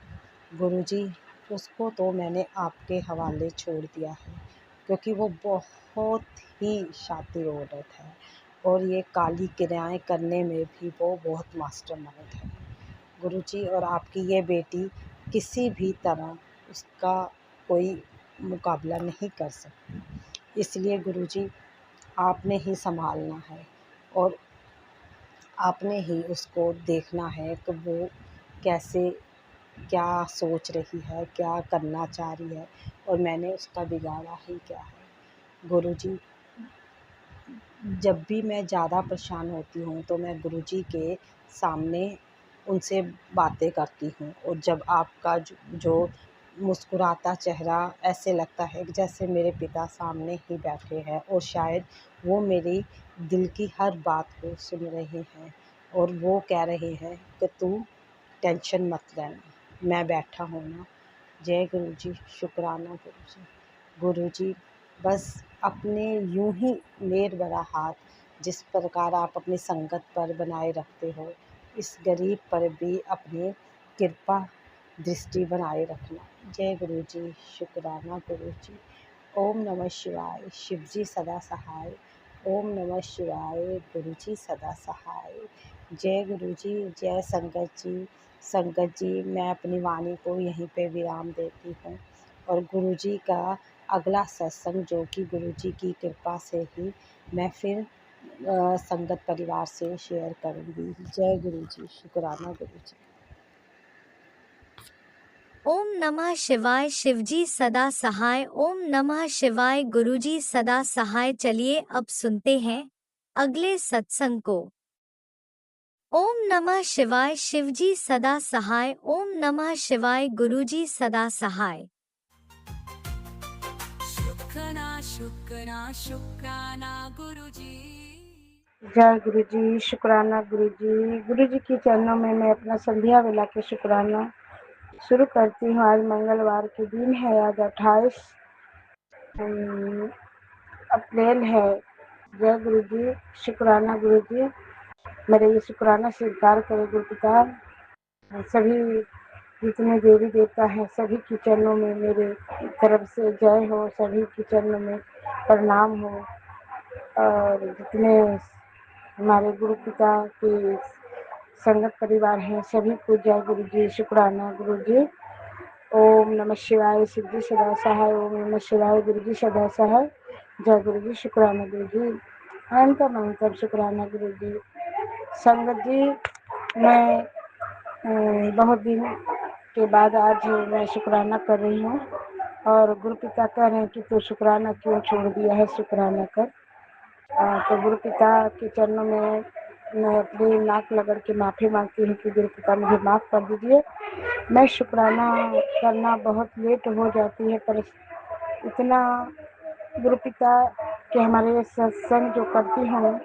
गुरुजी, उसको तो मैंने आपके हवाले छोड़ दिया है, क्योंकि वो बहुत ही शातिर औरत है और ये काली क्रियाएं करने में भी वो बहुत मास्टरमाइंड है गुरुजी, और आपकी ये बेटी किसी भी तरह उसका कोई मुकाबला नहीं कर सकती। इसलिए गुरुजी, आपने ही संभालना है और आपने ही उसको देखना है कि वो कैसे, क्या सोच रही है, क्या करना चाह रही है, और मैंने उसका बिगाड़ा ही क्या है। गुरुजी, जब भी मैं ज़्यादा परेशान होती हूँ तो मैं गुरुजी के सामने उनसे बातें करती हूँ, और जब आपका जो मुस्कुराता चेहरा ऐसे लगता है कि जैसे मेरे पिता सामने ही बैठे हैं और शायद वो मेरी दिल की हर बात को सुन रहे हैं और वो कह रहे हैं कि तू टेंशन मत लेना, मैं बैठा हूँ ना। जय गुरुजी, शुक्राना गुरुजी। गुरुजी, बस अपने यूं ही मेर बड़ा हाथ जिस प्रकार आप अपनी संगत पर बनाए रखते हो, इस गरीब पर भी अपनी कृपा दृष्टि बनाए रखना। जय गुरु जी, शुक्राना गुरु जी। ओम नमः शिवाय, शिव जी सदा सहाय। ओम नमः शिवाय, गुरु जी सदा सहाय। जय गुरु जी, जय संगत जी। संगत जी, मैं अपनी वाणी को यहीं पे विराम देती हूँ और गुरु जी का अगला सत्संग, जो कि गुरु जी की कृपा से ही मैं फिर संगत परिवार से शेयर करूँगी। जय गुरु जी, शुक्राना गुरु जी। ओम नमः शिवाय, शिवजी सदा सहाय। ओम नमः शिवाय, गुरुजी सदा सहाय। चलिए अब सुनते हैं अगले सत्संग को। ओम नमः शिवाय, शिवजी सदा सहाय। ओम नमः शिवाय, गुरुजी सदा सहाय। शुक्राना शुक्राना शुक्राना गुरुजी। जय गुरु जी, शुक्राना गुरु जी। गुरु जी के चरणों में मैं अपना संध्या वेला के शुक्राना शुरू करती हूँ। आज मंगलवार के दिन है, आज 28 अप्रैल है। जय गुरु जी, शुक्राना गुरु जी। मेरे ये शुक्राना स्वीकार करें गुरु पिता। सभी जितने देवी देवता हैं सभी के चरणों में मेरे तरफ से जय हो, सभी के चरणों में प्रणाम हो। और जितने हमारे गुरु पिता के संगत परिवार हैं सभी को जय गुरु जी, शुक्राना गुरु जी। ओम नमः शिवाय, शिव जी सदा सहाय। ओम नमः शिवाय, गुरु जी सदा सहाय। जय गुरु जी, शुक्राना गुरु जी। अनंतम अनंतम शुक्राना गुरु जी। संगत जी, मैं बहुत दिन के बाद आज मैं शुक्राना कर रही हूँ और गुरु पिता कह रहे हैं कि तू शुक्राना क्यों छोड़ दिया है, शुक्राना कर। तो गुरु पिता के चरणों में मैं अपनी नाक लगड़ के माफ़ी मांगती हूँ कि गुरु पिता मुझे माफ़ कर दीजिए। मैं शुक्राना करना बहुत लेट हो जाती है, पर इतना गुरु पिता के हमारे सत्संग जो करती हूँ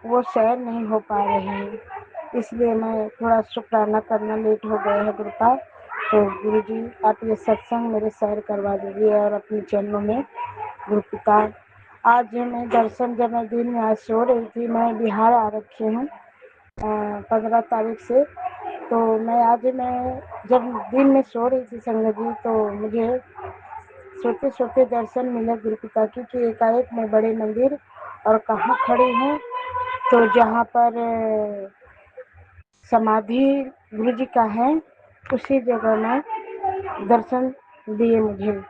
वो शेयर नहीं हो पा रहे हैं, इसलिए मैं थोड़ा शुक्राना करना लेट हो गया है गुरु पास। तो गुरु जी आप ये सत्संग मेरे शेयर करवा दीजिए और अपने चरणों में गुरु पिता। आज मैं दर्शन, जब मैं दिन में आज सो रही थी, मैं बिहार आ रखी हूँ 15 तारीख से। तो मैं जब दिन में सो रही थी संगत जी, तो मुझे सोते सोते दर्शन मिले गुरु पिता की कि एकाएक मैं बड़े मंदिर और कहाँ खड़ी हूँ, तो जहाँ पर समाधि गुरु जी का है उसी जगह में दर्शन दिए मुझे,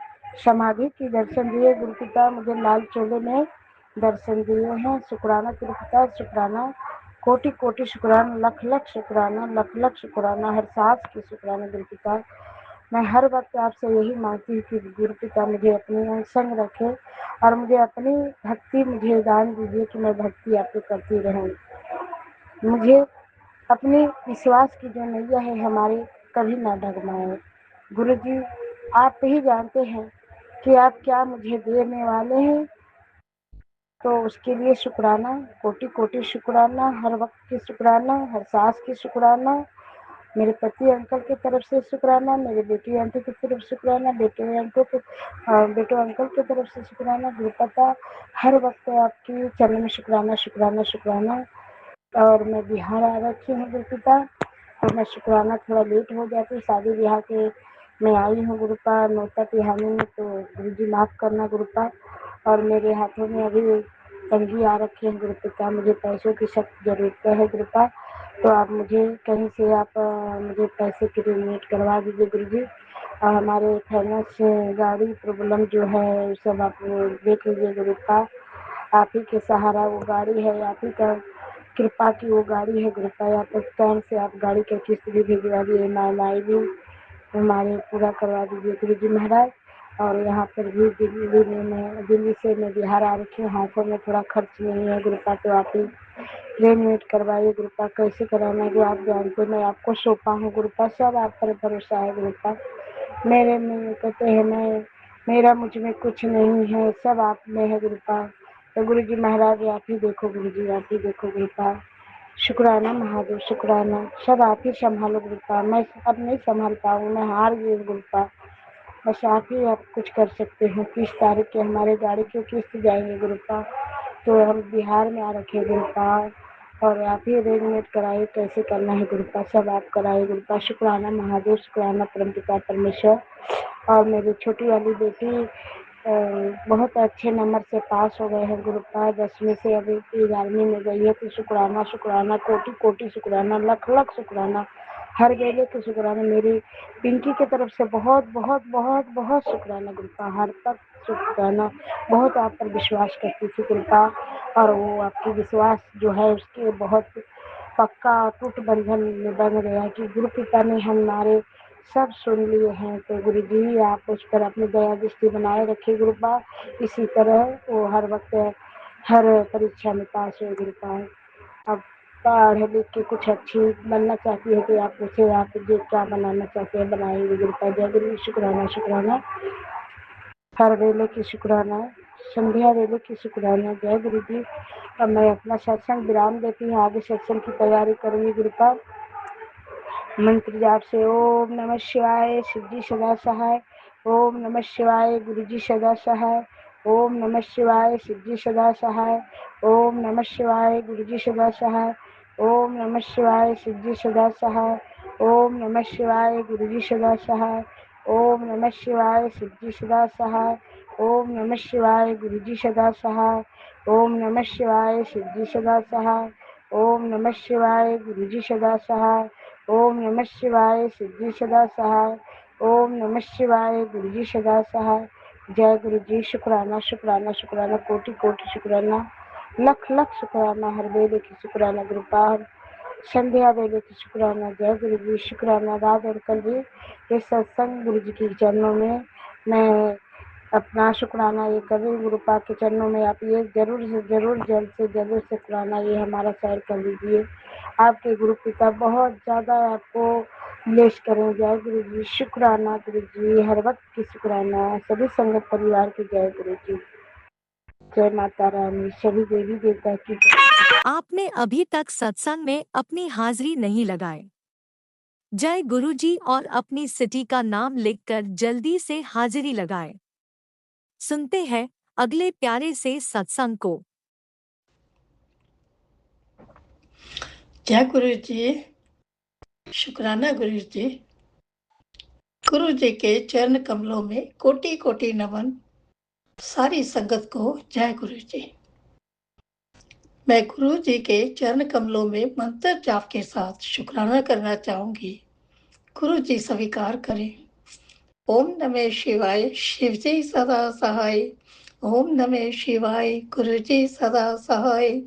समाधि की दर्शन दिए गुरु पिता मुझे, लाल चोले में दर्शन दिए हैं। शुक्राना गुरु पिता, शुक्राना, कोटि कोटि शुक्राना, लख लख शुक्राना, लख लख शुक्राना, हर सांस की शुक्राना गुरु पिता। मैं हर वक्त आपसे यही मांगती हूँ कि गुरु पिता मुझे अपने संग रखे और मुझे अपनी भक्ति मुझे दान दीजिए कि मैं भक्ति आपको करती रहूँ। मुझे अपने विश्वास की जो नैया है हमारे कभी ना डगमगाए। गुरु जी आप ही जानते हैं कि आप क्या मुझे देने वाले हैं, तो उसके लिए शुक्राना, कोटि कोटि शुक्राना, हर वक्त की शुक्राना, हर सांस की शुक्राना। मेरे पति अंकल की तरफ से शुक्राना, मेरे बेटी आंटी की तरफ शुक्राना, बेटो अंकल की तरफ से शुक्राना। गुरु पिता हर वक्त आपकी चरण में शुक्राना शुक्राना शुक्राना। और मैं बिहार आ रखी हूँ गुरु पिता, तो मैं शुक्राना थोड़ा लेट हो जाती, शादी ब्याह के मैं आई हूँ गुरुपा नोता तिहानी में, तो गुरु जी माफ़ करना गुरुपा। और मेरे हाथों में अभी तंगी आ रखी है गुरु पिता, मुझे पैसों की सख्त ज़रूरत है गुरुपा, तो आप मुझे कहीं से आप मुझे पैसे की रिलेट करवा दीजिए गुरु जी। और हमारे फाइनेंस गाड़ी प्रॉब्लम जो है सब आप देख लीजिए गुरुपा, आप ही के सहारा वो गाड़ी है, आप ही का कृपा की वो गाड़ी है गुरुपा। आप टाइम से आप गाड़ी का किस्त भी भिजवा दिए, EMI भी हमारे पूरा करवा दीजिए गुरु जी महाराज। और यहाँ पर भी दिल्ली से मैं बिहार आ रखी हूँ, हाथों में थोड़ा खर्च नहीं है गुरुपा, तो आप ही ट्रेन वेट करवाइए गुरुपा, कैसे कराना है जो आप जानते, मैं आपको सौंपा हूँ गुरुपा, सब आप पर भरोसा है गुरुपा। मेरे में कहते हैं मेरा मुझ में कुछ नहीं है, सब आप में है गुरुपा। तो गुरु जी महाराज आप ही देखो गुरु जी, आप ही देखो गुरुपा। शुक्राना महादेव, शुक्राना, सब आप ही संभालो गुरुपा, मैं अब नहीं संभाल पाऊँ, मैं हार गई गुरुपा, बस आप ही आप कुछ कर सकते हैं। 30 तारीख के हमारे गाड़ी की किस्त जाएंगे गुरुपा, तो हम बिहार में आ रखे गुरुपाद, और आप ही अरेंजमेंट कराइए कैसे करना है गुरुपाद, सब आप कराइए गुरुपाद। शुक्राना महादेव, शुक्राना परमपिता परमेश्वर। और मेरी छोटी वाली बेटी बहुत अच्छे नंबर से पास हो गए हैं गुरुपाद, 10वीं से अभी 11वीं में गई है। तो शुक्राना शुक्राना, कोटि कोटि शुक्राना, लख लख शुक्राना, हर वेले की शुक्राना। मेरी पिंकी की तरफ से बहुत बहुत बहुत बहुत शुक्राना गुरुपा, हर तक शुक्राना। बहुत आप पर विश्वास करती थी गुरुपा, और वो आपकी विश्वास जो है उसके बहुत पक्का टूट बंधन में बन गया कि गुरु पिता ने हमारे सब सुन लिए हैं। तो गुरु जी आप उस पर अपनी दया दृष्टि बनाए रखिए गुरुपा, इसी तरह वो हर वक्त हर परीक्षा में पास हो गुरुपा। अब पढ़ लिख के कुछ अच्छी बनना चाहती है कि आप पूछे आप जो क्या बनाना चाहते हैं बनाएंगे गुरुपा। जय गुरु, शुक्राना शुक्राना, हर वेले की शुक्राना, संध्या वेले की शुक्राना। जय गुरु जी। अब मैं अपना सत्संग विराम देती हूँ, आगे सत्संग की तैयारी करूँगी गुरुपा। मंत्र जाप से ओम नमः शिवाय, शिव जी सदा सहाय। ओम नमः शिवाय, गुरु जी सदा सहाय। ओम नमः शिवाय, शिव जी सदा सहाय। ओम नमः शिवाय, गुरु जी सदा सहाय। ओम नमः शिवाय, शिव जी सदा सहाय। ओम नमः शिवाय, गुरु जी सदा सहाय। ओम नमः शिवाय, शिव जी सदा सहाय। ओम नमः शिवाय, गुरु जी सदा सहाय। ओम नमः शिवाय, शिव जी सदा सहाय। ओम नमः शिवाय, गुरु जी सदा सहाय। ओम नमः शिवाय, शिव जी सदा सहाय। ओम नमः शिवाय, गुरु जी सदा सहाय। जय गुरु जी। शुक्राना शुक्राना शुक्राना, कोटि कोटि शुक्राना, लख लख शुक्राना, हर वेले की शुक्राना गुरुपाद, संध्या वेले की शुक्राना। जय गुरु जी। शुक्राना रात और कल भी ये सत्संग गुरु जी के चरणों में मैं अपना शुक्राना ये कर रही गुरुपाद के चरणों में। आप ये जरूर से जरूर जल्द से जल्द शुक्राना ये हमारा शेयर कर लीजिए। आपके गुरु पिता बहुत ज़्यादा आपको ब्लेस करें। जय गुरु जी। शुक्राना गुरु जी, हर वक्त की शुक्राना। सभी संगत परिवार की जय गुरु जी। जय माता रानी, सभी देवी देवता की जय। आपने अभी तक सत्संग में अपनी हाजिरी नहीं लगाए। जय गुरुजी और अपनी सिटी का नाम लिखकर जल्दी से हाजिरी लगाएं। सुनते हैं अगले प्यारे से सत्संग को। जय गुरु जी, शुक्राना गुरु जी। गुरु जी के चरण कमलों में कोटि कोटि नमन। सारी संगत को जय गुरु जी। मैं गुरु जी के चरण कमलों में मंत्र जाप के साथ शुक्राना करना चाहूंगी। गुरु जी स्वीकार करें। ओम नमः शिवाय, शिव जी सदा सहाय। ओम नमः शिवाय, गुरु जी सदा सहाय।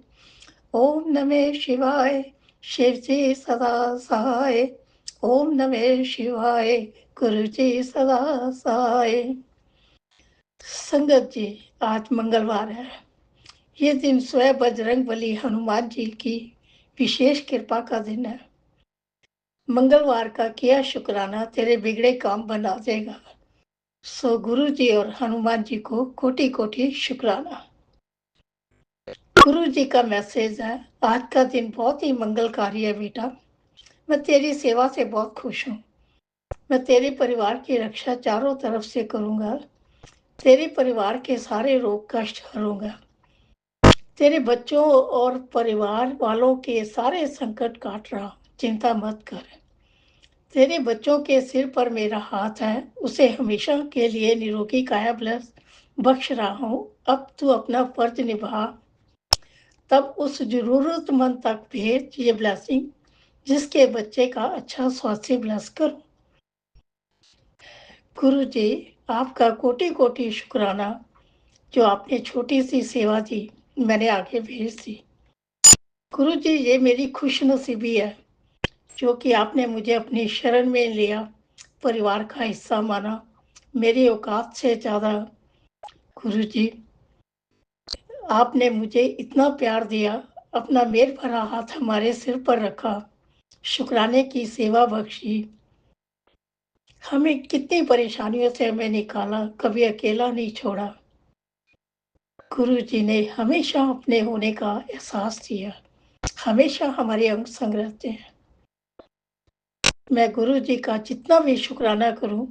ओम नमः शिवाय, शिव जी सदा सहाय। ओम नमः शिवाय, गुरु जी सदा सहाय। संगत जी, आज मंगलवार है। ये दिन स्वयं बजरंग बली हनुमान जी की विशेष कृपा का दिन है। मंगलवार का किया शुक्राना तेरे बिगड़े काम बना देगा। सो गुरु जी और हनुमान जी को कोटि कोटि शुक्राना। गुरु जी का मैसेज है, आज का दिन बहुत ही मंगलकारी है बेटा। मैं तेरी सेवा से बहुत खुश हूँ। मैं तेरे परिवार की रक्षा चारों तरफ से करूँगा। तेरे परिवार के सारे रोग कष्ट हरूंगा। तेरे बच्चों और परिवार वालों के सारे संकट काट रहा, चिंता मत कर। तेरे बच्चों के सिर पर मेरा हाथ है, उसे हमेशा के लिए निरोगी काया ब्लेस बख्श रहा हूँ। अब तू अपना फर्ज निभा, तब उस जरूरतमंद तक भेज ये ब्लेसिंग, जिसके बच्चे का अच्छा स्वास्थ्य ब्लेस करूं। गुरु जी, आपका कोटि कोटि शुक्राना, जो आपने छोटी सी सेवा दी मैंने आगे भेज दी। गुरु जी, ये मेरी खुशनसीबी है जो कि आपने मुझे अपनी शरण में लिया, परिवार का हिस्सा माना, मेरी औकात से ज़्यादा। गुरु जी, आपने मुझे इतना प्यार दिया, अपना मेल भरा हाथ हमारे सिर पर रखा, शुक्राने की सेवा बख्शी। हमें कितनी परेशानियों से हमें निकाला, कभी अकेला नहीं छोड़ा। गुरु जी ने हमेशा अपने होने का एहसास दिया, हमेशा हमारे अंग संग रहते हैं। मैं गुरु जी का जितना भी शुक्राना करूं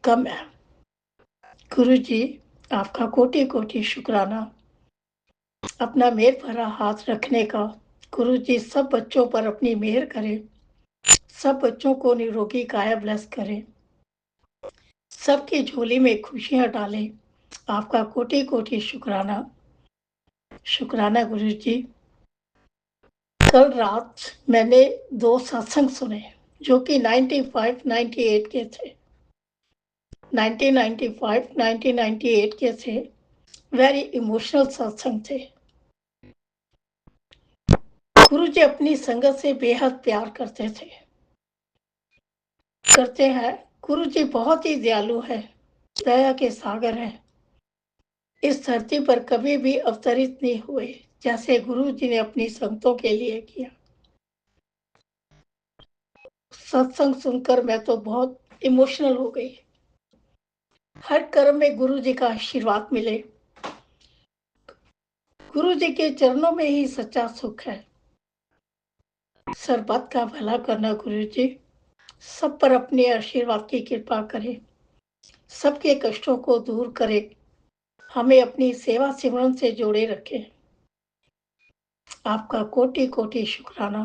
कम है। गुरु जी, आपका कोटि कोटि शुक्राना। अपना मेहर भरा हाथ रखने का। गुरु जी सब बच्चों पर अपनी मेहर करें, सब बच्चों को निरोगी काया ब्लेस करें, सबकी झोली में खुशियां डालें। आपका कोटि कोटि शुक्राना। शुक्राना गुरु जी। कल रात मैंने 2 सत्संग सुने जो कि 95, 98 के थे। 1995, 1998 के थे। वेरी इमोशनल सत्संग थे। गुरु जी अपनी संगत से बेहद प्यार करते हैं। गुरु जी बहुत ही दयालु है, दया के सागर है। इस धरती पर कभी भी अवतरित नहीं हुए जैसे गुरु जी ने अपनी संगतों के लिए किया। सत्संग सुनकर मैं तो बहुत इमोशनल हो गई। हर कर्म में गुरु जी का आशीर्वाद मिले। गुरु जी के चरणों में ही सच्चा सुख है। सरबत का भला करना गुरु जी। सब पर अपने आशीर्वाद की कृपा करे, सबके कष्टों को दूर करे, हमें अपनी सेवा सिमरन से जोड़े रखे। आपका कोटि कोटि शुक्राना।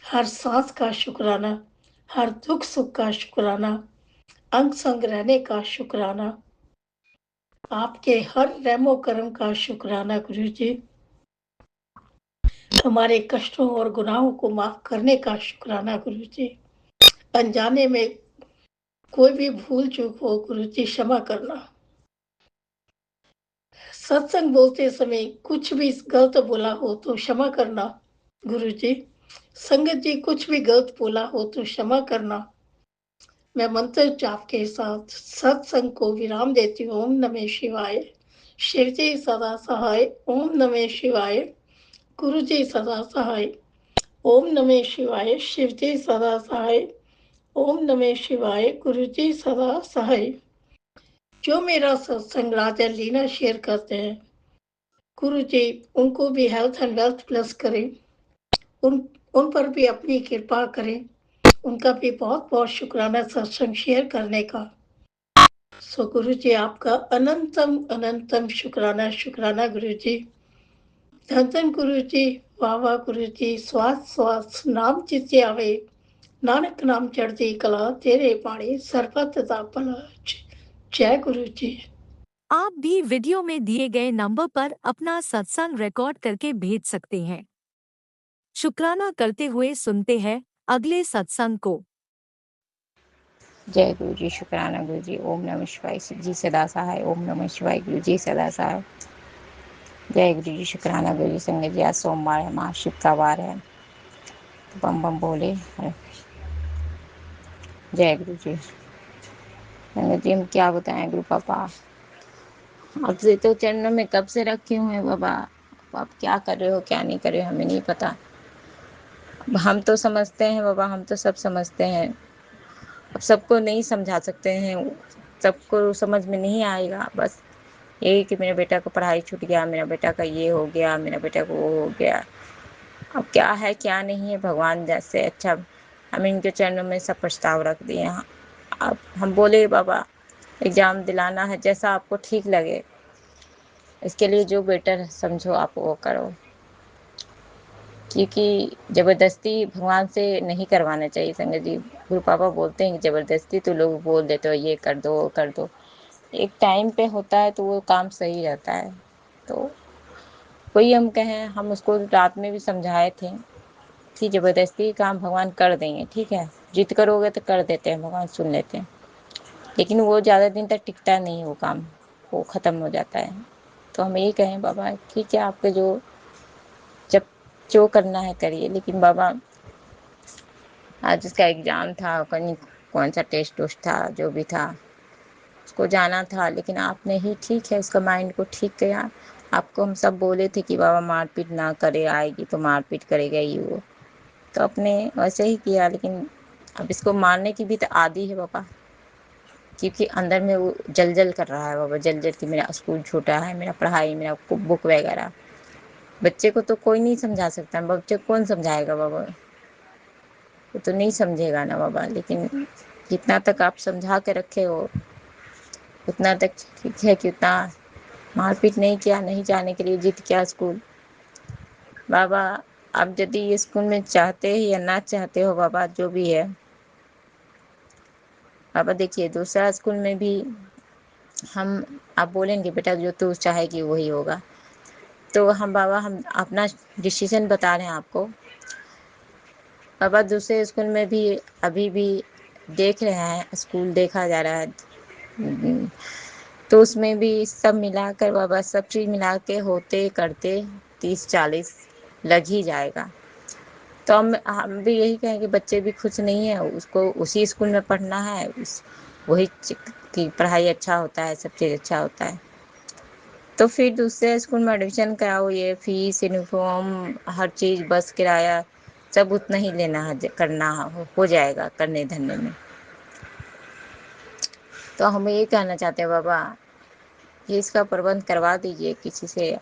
हर सांस का शुक्राना, हर दुख सुख का शुक्राना, अंग संग रहने का शुक्राना। आपके हर रहमो करम का शुक्राना गुरु जी। हमारे कष्टों और गुनाहों को माफ करने का शुक्राना गुरु जी। अनजाने में कोई भी भूल चूक हो गुरु जी क्षमा करना। सत्संग बोलते समय कुछ भी गलत बोला हो तो क्षमा करना गुरु जी। संगत जी कुछ भी गलत बोला हो तो क्षमा करना। मैं मंत्र जाप के साथ सत्संग को विराम देती हूँ। ओम नमः शिवाय। शिव जी सदा सहाय। ओम नमः शिवाय। गुरु जी सदा सहाय। ओम नमः शिवाय। शिव जी सदा सहाय। ओम नमः शिवाय। गुरु जी सदा सहाय। जो मेरा सत्संग राजा लीना शेयर करते हैं गुरु जी उनको भी हेल्थ एंड वेल्थ प्लस करें, उन पर भी अपनी कृपा करें। उनका भी बहुत बहुत शुक्राना सत्संग शेयर करने का। सो गुरु जी आपका अनंतम अनंतम शुक्राना शुक्राना गुरु जी। धन धन गुरु जी। वाह वाह गुरु जी। स्वास स्वास नाम चित्ते आवे, नानक नाम चढ़ती कला, तेरे पानी सरबत दा भला। जय गुरु जी। आप भी वीडियो में दिए गए नंबर पर अपना सत्संग रिकॉर्ड करके भेज सकते हैं। शुक्राना करते हुए सुनते हैं अगले सत्संग को। जय गुरु जी। शुक्राना गुरु जी। ओम नमः शिवाय। शिव जी सदा सहाय। ओम नमः शिवाय। गुरु जी सदा सहाय। जय गुरु जी। शुक्राना गुरु जी। संगत जी आज सोमवार है, महाशिव का वार है, तो बम बम बोले। जय गुरु जी। संगत जी हम क्या बताएं गुरु पापा, आपसे तो चरणों में कब से रखे हुए हैं बाबा। आप क्या कर रहे हो क्या नहीं कर रहे हो हमें नहीं पता। हम तो समझते हैं बाबा, हम तो सब समझते हैं। अब सबको नहीं समझा सकते हैं, सबको समझ में नहीं आएगा। बस यही कि मेरे बेटा को पढ़ाई छूट गया, मेरा बेटा का ये हो गया, मेरा बेटा को वो हो गया। अब क्या है क्या नहीं है भगवान जैसे अच्छा, हम इनके चरणों में सब प्रस्ताव रख दिए। अब हम बोले बाबा एग्ज़ाम दिलाना है, जैसा आपको ठीक लगे, इसके लिए जो बेटर समझो आप वो करो। क्योंकि ज़बरदस्ती भगवान से नहीं करवाना चाहिए। संगत जी गुरु पापा बोलते हैं कि ज़बरदस्ती तो लोग बोल देते हो ये कर दो वो कर दो, एक टाइम पे होता है तो वो काम सही रहता है। तो वही हम कहें, हम उसको रात में भी समझाए थे कि ज़बरदस्ती काम भगवान कर देंगे, ठीक है जिद करोगे तो कर देते हैं भगवान, सुन लेते हैं, लेकिन वो ज़्यादा दिन तक टिकता नहीं, वो काम वो ख़त्म हो जाता है। तो हम यही कहें बाबा ठीक है आपके जब जो करना है करिए, लेकिन बाबा आज उसका एग्ज़ाम था, कहीं कौन सा टेस्ट उस्ट था जो भी था उसको जाना था, लेकिन आपने ही ठीक है उसका माइंड को ठीक किया। आपको हम सब बोले थे कि बाबा मारपीट ना करे, आएगी तो मारपीट करेगा ये वो, तो आपने वैसे ही किया। लेकिन अब इसको मारने की भी तो आदी है बाबा, क्योंकि अंदर में वो जल जल कर रहा है बाबा, जल जल कि मेरा स्कूल छूटा है, मेरा पढ़ाई, मेरा बुक वगैरह। बच्चे को तो कोई नहीं समझा सकता, बच्चे को कौन समझाएगा बाबा, वो तो नहीं समझेगा ना बाबा। लेकिन जितना तक आप समझा के रखे हो उतना तक ठीक है कि उतना मारपीट नहीं किया, नहीं जाने के लिए जिद किया स्कूल। बाबा आप यदि ये स्कूल में चाहते हैं या ना चाहते हो बाबा, जो भी है बाबा, देखिए दूसरा स्कूल में भी हम आप बोलेंगे बेटा जो तू चाहेगी वही होगा, तो हम बाबा हम अपना डिसीजन बता रहे हैं आपको। बाबा दूसरे स्कूल में भी अभी भी देख रहे हैं, स्कूल देखा जा रहा है, तो उसमें भी सब मिलाकर बाबा, सब चीज़ मिला के होते करते 30-40 लग ही जाएगा। तो हम भी यही कहें कि बच्चे भी खुश नहीं है, उसको उसी स्कूल में पढ़ना है, उस वही की पढ़ाई अच्छा होता है, सब चीज़ अच्छा होता है। तो फिर दूसरे स्कूल में एडमिशन कराओ, ये फीस, यूनिफॉर्म, हर चीज़, बस किराया सब उतना ही लेना है, करना हो जाएगा करने धरने में। तो हम ये कहना चाहते हैं बाबा, ये इसका प्रबंध करवा दीजिए किसी से,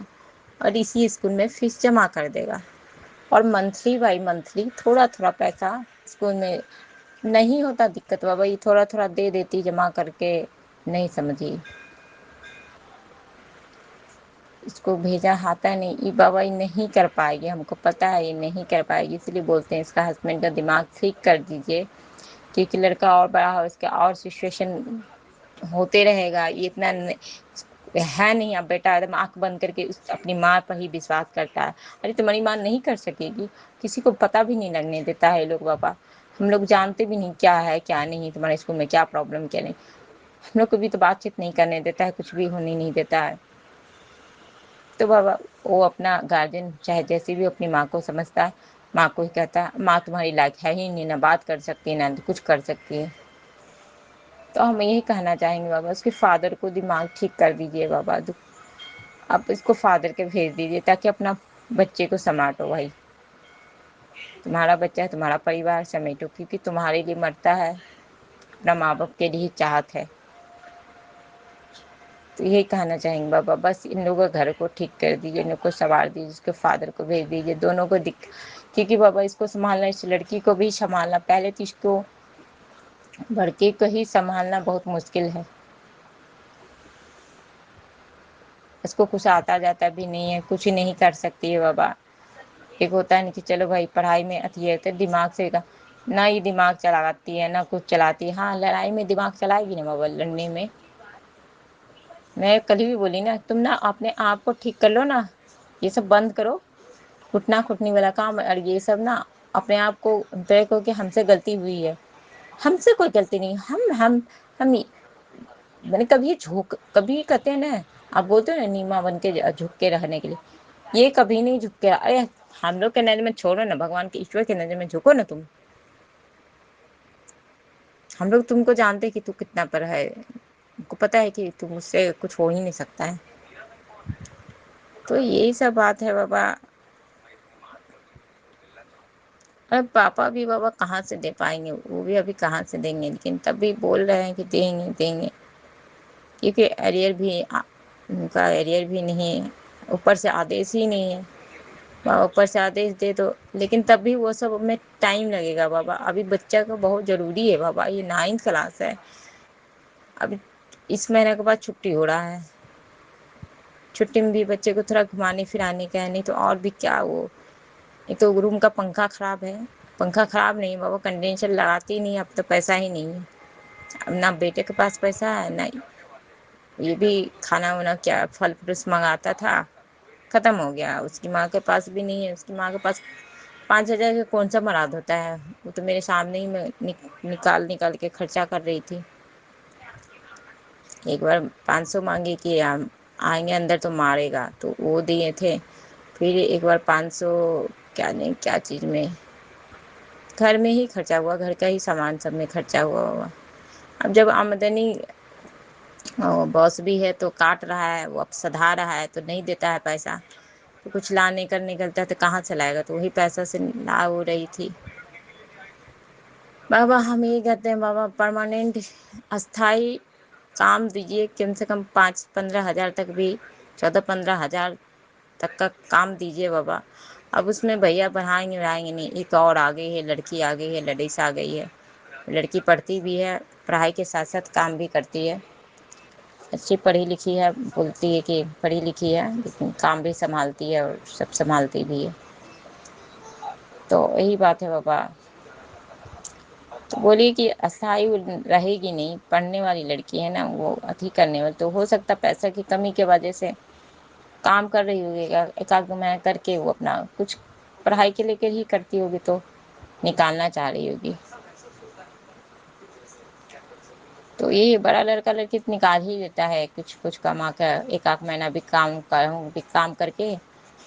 और इसी स्कूल में फीस जमा कर देगा, और मंथली बाई मंथली थोड़ा थोड़ा पैसा स्कूल में नहीं होता दिक्कत बाबा, ये थोड़ा थोड़ा दे देती जमा करके, नहीं समझिए इसको भेजा आता नहीं, ये बाबा ये नहीं कर पाएगी, हमको पता है ये नहीं कर पाएगी, इसलिए बोलते हैं इसका हस्बैंड का दिमाग ठीक कर दीजिए, क्योंकि लड़का और बड़ा हो, इसका और सिचुएशन होते रहेगा, ये इतना है नहीं। अब बेटा एकदम आंख बंद करके अपनी माँ पर ही विश्वास करता है, अरे तुम्हारी माँ नहीं कर सकेगी, किसी को पता भी नहीं लगने देता है लोग बाबा, हम लोग जानते भी नहीं क्या है क्या नहीं, तुम्हारे स्कूल में क्या प्रॉब्लम क्या नहीं, हम लोग को भी तो बातचीत नहीं करने देता है, कुछ भी होने नहीं देता है। तो बाबा वो अपना गार्जियन चाहे जैसे भी अपनी माँ को समझता है, माँ को ही कहता है माँ तुम्हारी लायक है ही नहीं, ना बात कर सकती है ना कुछ कर सकती है। तो हम यही कहना चाहेंगे बाबा, उसके फादर को दिमाग ठीक कर दीजिए बाबा, आप इसको फादर के भेज दीजिए, ताकि अपना बच्चे को समेटो भाई, तुम्हारा बच्चा है, तुम्हारा परिवार समेटो, क्योंकि तुम्हारे लिए मरता है, अपना माँ बाप के लिए चाहत है। तो यही कहना चाहेंगे बाबा, बस इन लोगों के घर को ठीक कर दीजिए, इन लोग को संवार दीजिए, इसके फादर को भेज दीजिए, दोनों को क्योंकि बाबा इसको संभालना, इस लड़की को भी संभालना, पहले तो इसको लड़के को ही संभालना बहुत मुश्किल है, इसको कुछ आता जाता भी नहीं है, कुछ नहीं कर सकती है बाबा। एक होता है ना कि चलो भाई पढ़ाई में अति है तो दिमाग से ना ही दिमाग चलाती है ना कुछ चलाती है, हाँ लड़ाई में दिमाग चलाएगी ना बाबा, लड़ने में। मैं कल भी बोली ना, तुम ना अपने आप को ठीक कर लो ना, ये सब बंद करो, घुटना खुटनी वाला काम, और ये सब ना अपने आप को देखो कि हमसे गलती हुई है, हमसे कोई गलती नहीं, हम मैंने कभी कहते हैं ना, आप बोलते हो ना नीमा बन के झुक के रहने के लिए, ये कभी नहीं झुक के, अरे हम लोग के नजर में छोड़ो ना, भगवान के ईश्वर के नजर में झुको ना तुम, हम लोग तुमको जानते कि तू कितना पर है, हमको पता है कि तुम मुझसे कुछ हो ही नहीं सकता है। तो यही सब बात है बाबा। अब पापा भी बाबा कहाँ से दे पाएंगे, वो भी अभी कहाँ से देंगे, लेकिन तब भी बोल रहे हैं कि देंगे देंगे, क्योंकि एरियर भी उनका एरियर भी नहीं है, ऊपर से आदेश ही नहीं है। बाबा ऊपर से आदेश दे दो, लेकिन तब भी वो सब में टाइम लगेगा बाबा, अभी बच्चा को बहुत ज़रूरी है बाबा, ये 9th क्लास है, अभी इस महीने के बाद छुट्टी हो रहा है, छुट्टी में भी बच्चे को थोड़ा घुमाने फिराने का है, नहीं तो और भी क्या, वो एक तो रूम का पंखा ख़राब है, पंखा ख़राब नहीं बाबा, कंडेंसर लगाती नहीं, अब तो पैसा ही नहीं है, अब ना बेटे के पास पैसा है, ना ये भी खाना वाना क्या फल फ्रूट्स मंगाता था, ख़त्म हो गया, उसकी माँ के पास भी नहीं है, उसकी माँ के पास 5,000 का कौन सा मराद होता है, वो तो मेरे सामने ही मैं निकाल निकाल के खर्चा कर रही थी। एक बार 500 मांगे कि हम आएंगे अंदर तो मारेगा, तो वो दिए थे। फिर एक बार 500 क्या नहीं क्या चीज़ में, घर में ही खर्चा हुआ, घर का ही सामान सब में खर्चा हुआ। अब जब आमदनी बॉस भी है तो काट रहा है, वो अब सधा रहा है तो नहीं देता है पैसा, तो कुछ लाने कर निकलता है तो कहाँ से लाएगा, तो वही पैसा से ला हो रही थी। बाबा हम ये कहते हैं बाबा, परमानेंट अस्थाई काम दीजिए, कम से कम 5-15 हज़ार तक भी, 14-15 हज़ार तक का काम दीजिए बाबा। अब उसमें भैया बढ़ाएंगे बढ़ाएंगे नहीं, एक और आ गई है, लड़की आ गई है, लड़ीस आ गई है, लड़की पढ़ती भी है, पढ़ाई के साथ साथ काम भी करती है, अच्छी पढ़ी लिखी है, बोलती है कि पढ़ी लिखी है, लेकिन काम भी संभालती है और सब संभालती भी है। तो यही बात है बाबा। तो बोली कि अस्थाई रहेगी नहीं, पढ़ने वाली लड़की है ना, वो अति करने वाली, तो हो सकता पैसा की कमी के वजह से काम कर रही होगी, एक आध महीना करके वो अपना कुछ पढ़ाई के लेकर ही करती होगी, तो निकालना चाह रही होगी। तो ये बड़ा लड़का लड़की तो निकाल ही देता है, कुछ कुछ कमा कर एक आध महीना भी काम करके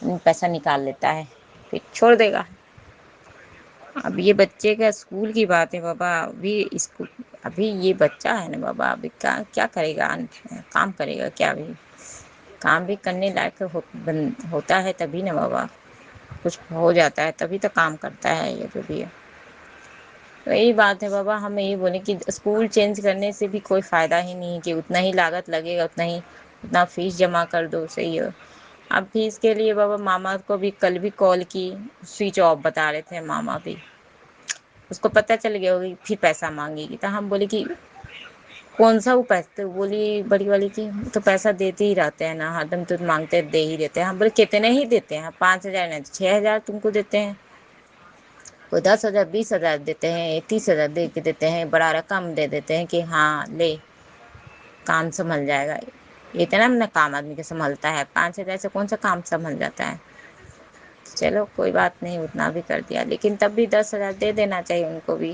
पैसा निकाल लेता है, फिर छोड़ देगा। अब ये बच्चे का स्कूल की बात है बाबा। अभी स्कूल, अभी ये बच्चा है ना बाबा, अभी क्या क्या करेगा, काम करेगा क्या? अभी काम भी करने लायक होता है तभी ना बाबा, कुछ हो जाता है तभी तो काम करता है ये जो भी है। तो यही बात है बाबा, हम यही बोले कि स्कूल चेंज करने से भी कोई फ़ायदा ही नहीं है, कि उतना ही लागत लगेगा, उतना फीस जमा कर दो, सही है। अब फीस के लिए बाबा मामा को भी कल भी कॉल की, स्विच ऑफ बता रहे थे मामा भी, उसको पता चल गया होगी फिर पैसा मांगेगी। तो हम बोले कि कौन सा वो पैसा, तो बोली बड़ी वाली की तो पैसा देते ही रहते हैं ना, हरदम तो मांगते दे ही देते हैं। हम बोले कितने ही देते हैं? 5,000 नहीं 6,000 तुमको देते हैं, कोई 10,000 20,000 देते हैं, 30,000 दे के देते हैं, बड़ा रकम दे देते हैं कि हाँ ले काम संभल जाएगा। इतना ना काम आदमी का संभलता है, 5,000 से कौन सा काम संभल जाता है। चलो कोई बात नहीं, उतना भी कर दिया, लेकिन तब भी 10,000 दे देना चाहिए उनको भी।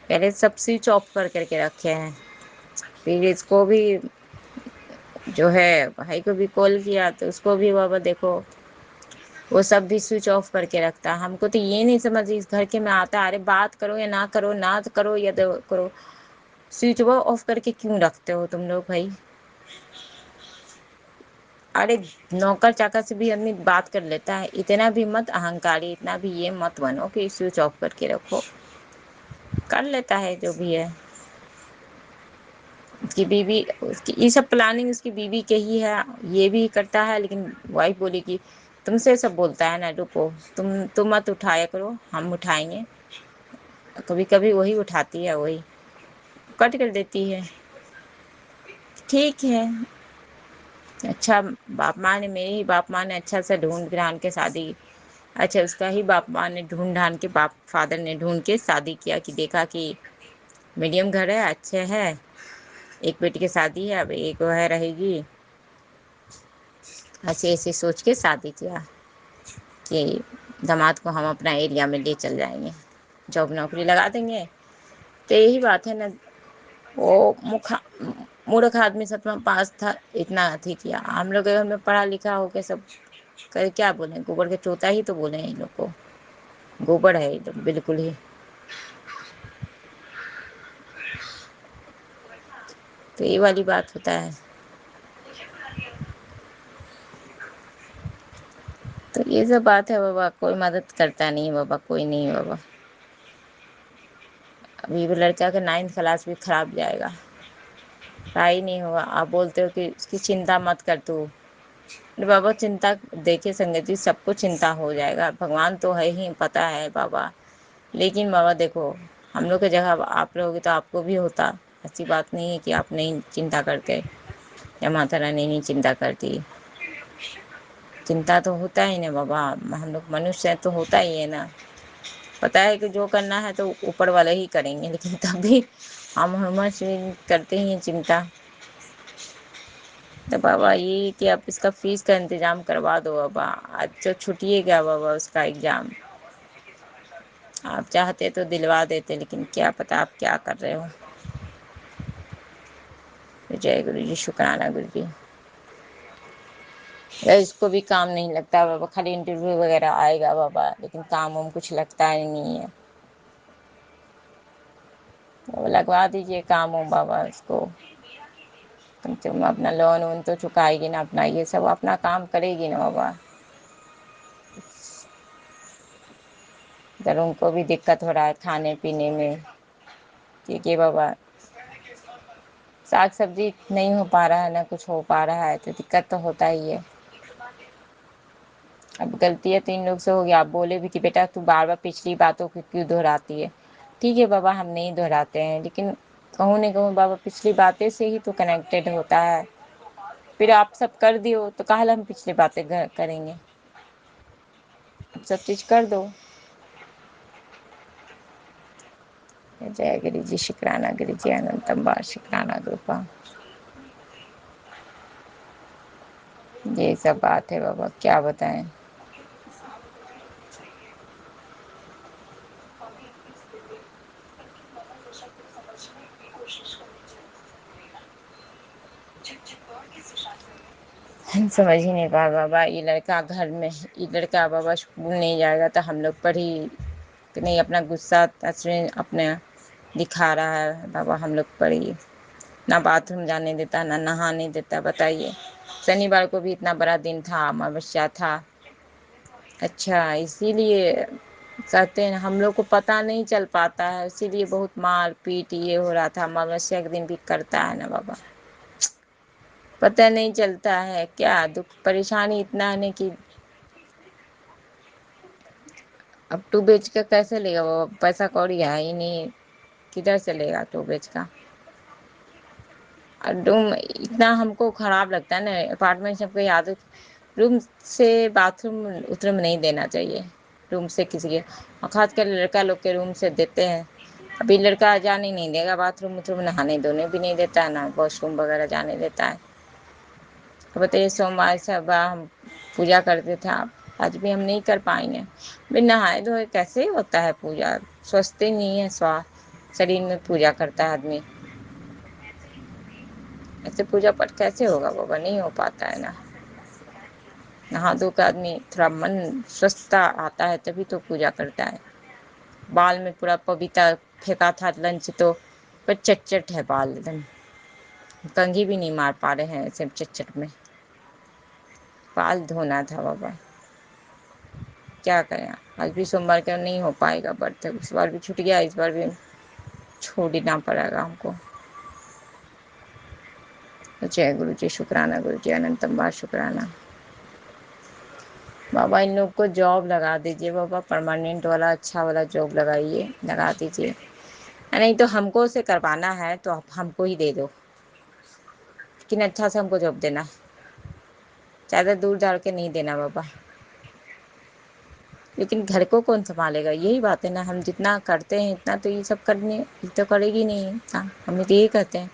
पहले सब स्विच ऑफ कर करके रखे हैं, फिर इसको भी जो है भाई को भी कॉल किया तो उसको भी बाबा देखो वो सब भी स्विच ऑफ करके रखता है। हमको तो ये नहीं समझ इस घर के में आता, अरे बात करो या ना करो, ना करो या करो, स्विच वो ऑफ करके क्यों रखते हो तुम लोग भाई? अरे नौकर चाकर से भी आदमी बात कर लेता है, इतना भी मत अहंकारी, इतना भी ये मत बनो कि स्विच ऑफ करके रखो, कर लेता है जो भी है। उसकी बीवी, उसकी ये सब प्लानिंग उसकी बीवी के ही है, ये भी करता है। लेकिन वाइफ बोली कि तुमसे सब बोलता है ना, रुको तुम मत उठाया करो, हम उठाएंगे। कभी कभी वही उठाती है, वही कट कर देती है। ठीक है, अच्छा बाप माँ ने, मेरे ही बाप माँ ने अच्छा सा ढूंढ ढांड के शादी, अच्छा उसका ही बाप माँ ने ढूंढ ढांड के, बाप फादर ने ढूंढ के शादी किया, कि देखा कि मीडियम घर है, अच्छे है, एक बेटी की शादी है, अब एक वो है रहेगी, ऐसे ऐसे सोच के शादी किया कि दामाद को हम अपना एरिया में ले चल जाएंगे, जॉब नौकरी लगा देंगे। तो यही बात है ना, वो मूर्ख आदमी 7वां पास था, इतना अथी किया। हम लोग के घर में पढ़ा लिखा होके सब कर, क्या बोले, गोबर के चोता ही तो बोले इन लोग को, गोबर है ये लोग बिल्कुल ही। तो ये वाली बात होता है। तो ये सब बात है बाबा, कोई मदद करता नहीं बाबा, कोई नहीं बाबा। अभी वो लड़का का 9th क्लास भी खराब जाएगा, पढ़ाई नहीं होगा। आप बोलते हो कि उसकी चिंता मत कर तू, अरे बाबा चिंता, देखिए संगत जी सबको चिंता हो जाएगा, भगवान तो है ही, पता है बाबा। लेकिन बाबा देखो, हम लोग की जगह आप रहोगे तो आपको भी होता। ऐसी बात नहीं है कि आप नहीं चिंता करते या माता रानी नहीं चिंता करती, चिंता तो होता ही ना बाबा, हम लोग मनुष्य है तो होता ही है ना। पता है कि जो करना है तो ऊपर वाले ही करेंगे, लेकिन तभी हम हमेशा करते ही हैं चिंता। तो बाबा ये कि आप इसका फीस का इंतजाम करवा दो बाबा, आज तो छुट्टिए गया बाबा उसका एग्ज़ाम। आप चाहते तो दिलवा देते, लेकिन क्या पता आप क्या कर रहे हो। जय गुरु जी, शुक्राना गुरु जी। या इसको भी काम नहीं लगता बाबा, खाली इंटरव्यू वगैरह आएगा बाबा, लेकिन काम वाम कुछ लगता ही नहीं है। तो लगवा दीजिए काम हो बाबा इसको, कम से कम अपना लोन वोन तो चुकाएगी ना, अपना ये सब अपना काम करेगी ना बाबा। इधर उनको भी दिक्कत हो रहा है खाने पीने में, क्योंकि बाबा साग सब्जी नहीं हो पा रहा है ना, कुछ हो पा रहा है तो दिक्कत तो होता ही है। अब गलतियाँ 3 लोग से हो गया, आप बोले भी कि बेटा तू बार बार पिछली बातों को क्यों दोहराती है। ठीक है बाबा, हम नहीं दोहराते हैं, लेकिन कहूँ नहीं कहूँ बाबा, पिछली बातें से ही तो कनेक्टेड होता है। फिर आप सब कर दियो तो काहे हम पिछली बातें करेंगे, सब चीज कर दो। जय गिरि जी, शुक्राना गिरि जी, अनंतम बार शुक्राना कृपा। ये सब बात है बाबा, क्या बताएं। हम समझ ही नहीं पा बाबा, ये लड़का घर में, ये लड़का बाबा स्कूल नहीं जाएगा तो हम लोग पर ही नहीं अपना गुस्सा अपने दिखा रहा है बाबा, हम लोग पर ही। ना बाथरूम जाने देता, ना नहाने देता, बताइए। शनिवार को भी इतना बड़ा दिन था, अमावस्या था। अच्छा, इसीलिए कहते हैं हम लोग को पता नहीं चल पाता है, इसीलिए बहुत मार पीट ये हो रहा था। अमावस्या के दिन भी करता है ना बाबा, पता नहीं चलता है क्या दुख परेशानी इतना है कि अब टू बेच का कैसे लेगा वो, पैसा कौड़ी है ही नहीं, किधर से लेगा टू बेच का। और रूम इतना हमको खराब लगता है ना, अपार्टमेंट सबको आदत, रूम से बाथरूम उतरूम नहीं देना चाहिए, रूम से किसी के, और खासकर लड़का लोग के रूम से देते हैं। अभी लड़का जाने नहीं देगा बाथरूम उतरूम, नहाने धोने भी नहीं देता है, ना वॉशरूम वगैरह जाने देता है। तो बताइए, सोमवार सब हम पूजा करते थे, आज भी हम नहीं कर पाएंगे। भाई नहाए धोए कैसे होता है पूजा, स्वस्थ ही नहीं है, शरीर में पूजा करता है आदमी, ऐसे पूजा पाठ कैसे होगा बाबा, नहीं हो पाता है ना। नहा धो के आदमी थोड़ा मन स्वस्थता आता है तभी तो पूजा करता है। बाल में पूरा पपीता फेंका था लंच तो पर चट है बाल एकदम, कंघी भी नहीं मार पा रहे हैं ऐसे चट में। बाल धोना था बाबा, क्या करें, आज भी सोमवार का नहीं हो पाएगा बर्थ, इस बार भी छूट गया, इस बार भी छोड़ना पड़ेगा हमको। जय गुरु जी, शुक्राना गुरु जी, अनंतम बार शुक्राना। बाबा इन लोग को जॉब लगा दीजिए बाबा, परमानेंट वाला अच्छा वाला जॉब लगाइए, लगा दीजिए। नहीं तो हमको से करवाना है तो आप हमको ही दे दो, लेकिन अच्छा से हमको जॉब देना, ज़्यादा दूर जा के नहीं देना बाबा। लेकिन घर को कौन संभालेगा, यही बात है ना, हम जितना करते हैं इतना तो ये सब करने, ये तो करेगी नहीं इंसान, हम तो यही कहते हैं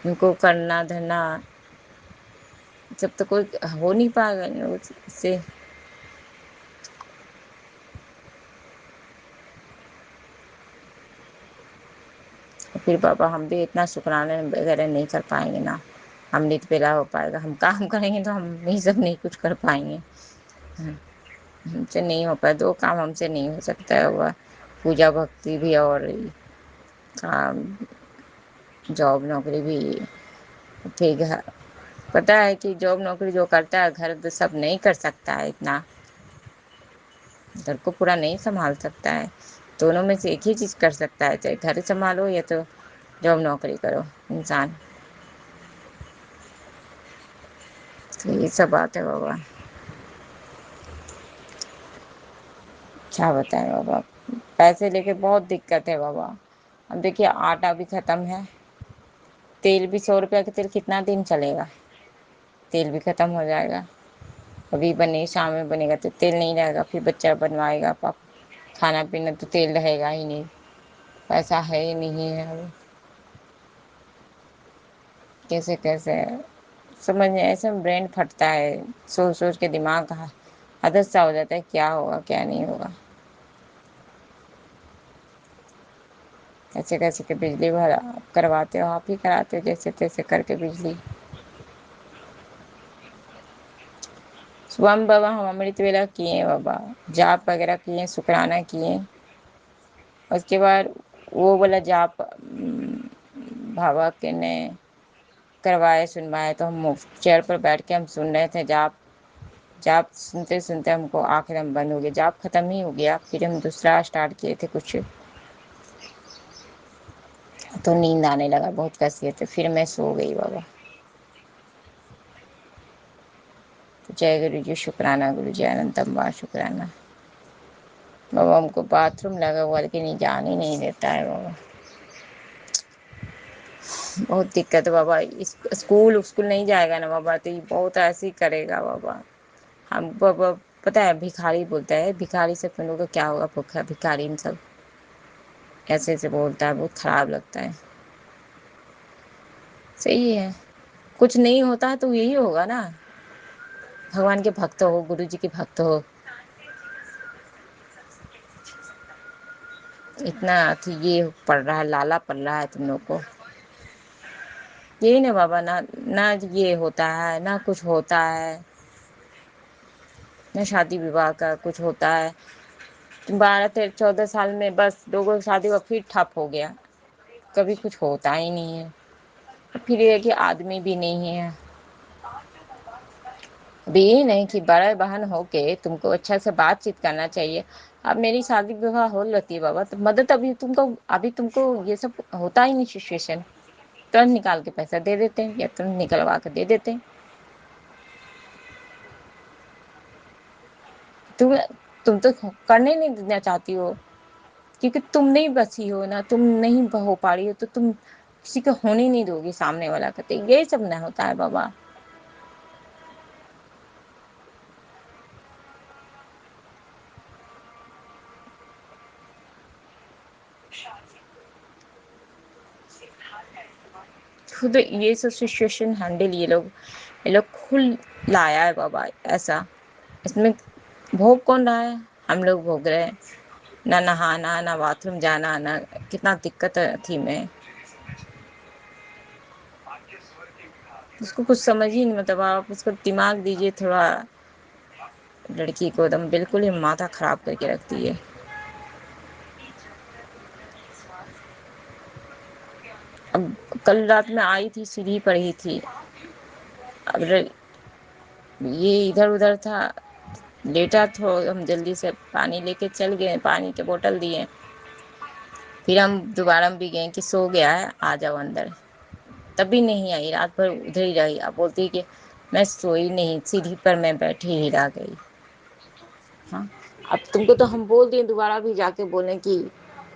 उनको करना धरना, जब तो कोई हो नहीं पाएगा इससे। फिर बाबा हम भी इतना शुक्राना वगैरह नहीं कर पाएंगे ना, हम नित पेला हो पाएगा, हम काम करेंगे तो हम ये सब नहीं कुछ कर पाएंगे, हमसे नहीं हो पाए, दो काम हमसे नहीं हो सकता है वह, पूजा भक्ति भी और काम, जॉब नौकरी भी। ठीक है, पता है कि जॉब नौकरी जो करता है घर तो सब नहीं कर सकता है, इतना घर को पूरा नहीं संभाल सकता है, दोनों में से एक ही चीज़ कर सकता है, चाहे घर संभालो या तो जॉब नौकरी करो इंसान। तो ये सब बात है बाबा, क्या बताएं बाबा, पैसे लेके बहुत दिक्कत है बाबा। अब देखिए आटा भी ख़त्म है, तेल भी 100 रुपया का तेल कितना दिन चलेगा, तेल भी ख़त्म हो जाएगा। अभी बने शाम में बनेगा तो तेल नहीं रहेगा, फिर बच्चा बनवाएगा पाप, खाना पीना तो तेल रहेगा ही नहीं, पैसा है ही नहीं है। अब कैसे कैसे समझ में, ऐसे ब्रेन फटता है, सोच सोच के दिमाग का हदस सा हो जाता है, क्या होगा क्या नहीं होगा। कैसे कैसे के बिजली भरा करवाते हो, आप ही कराते हो जैसे तैसे करके बिजली। सुबह में बाबा हम अमृत वेला किए बाबा, जाप वगैरह किए, शुक्राना किए, उसके बाद वो वाला जाप बाबा के ने करवाए सुनवाए, तो हम चेयर पर बैठ के हम सुन रहे थे जाप, जाप सुनते सुनते हमको आँख एकदम बंद हो गया, जाप खत्म ही हो गया, फिर हम दूसरा स्टार्ट किए थे कुछ, तो नींद आने लगा बहुत कैसे थे, फिर मैं सो गई बाबा। तो जय गुरु जी, शुक्राना गुरु जी, अनंतम बार शुक्राना। बाबा हमको बाथरूम लगा हुआ लेकिन ये जान ही नहीं देता है बाबा, बहुत दिक्कत है बाबा। स्कूल स्कूल नहीं जाएगा ना बाबा, तो ये बहुत ऐसे ही करेगा बाबा। हम बाबा पता है भिखारी बोलता है, भिखारी से तुम लोग को क्या होगा, भूखा भिखारी इन सब ऐसे ऐसे बोलता है, बहुत खराब लगता है। सही है, कुछ नहीं होता है तो यही होगा ना, भगवान के भक्त हो, गुरु जी के भक्त हो, इतना ये पड़ रहा है, लाला पड़ रहा है तुम लोग को। यही ना बाबा, ना ना ये होता है, ना कुछ होता है, ना शादी विवाह का कुछ होता है। 12 13 14 साल में बस लोगों की शादी का फिर ठप हो गया, कभी कुछ होता ही नहीं है। फिर ये है कि आदमी भी नहीं है। अभी ये नहीं कि बड़े बहन होके तुमको अच्छा से बातचीत करना चाहिए। अब मेरी शादी विवाह हो रहती है बाबा, तो मदद अभी तुमको ये सब होता ही नहीं सिचुएशन, तुरंत निकाल के पैसा दे देते हैं या तुरंत निकलवा के दे देते हैं। तुम तुम तो करने नहीं देना चाहती हो, क्योंकि तुम नहीं बची हो ना, तुम नहीं हो पा रही हो, तो तुम किसी को होने नहीं दोगी, सामने वाला कहते यही सब ना होता है बाबा। खुद ये सब सिचुएशन हैंडल ये लोग खुद लाया है बाबा ऐसा। इसमें भोग कौन रहा है, हम लोग भोग रहे हैं। ना नहाना, ना बाथरूम जाना, ना कितना दिक्कत थी में। उसको कुछ समझ ही नहीं, मतलब आप उसको दिमाग दीजिए थोड़ा। लड़की को एकदम बिल्कुल ही माथा खराब करके रखती है। अब कल रात में आई थी, सीढ़ी पर ही थी। अब ये इधर उधर था, लेटा तो हम जल्दी से पानी लेके चल गए, पानी के बोतल दिए। फिर हम दोबारा भी गए कि सो गया है, आ जाओ अंदर। तभी नहीं आई, रात भर उधर ही रही। अब बोलती है कि मैं सोई नहीं, सीढ़ी पर मैं बैठी ही रह गई। हाँ, अब तुमको तो हम बोल दिए, दोबारा भी जाके बोले कि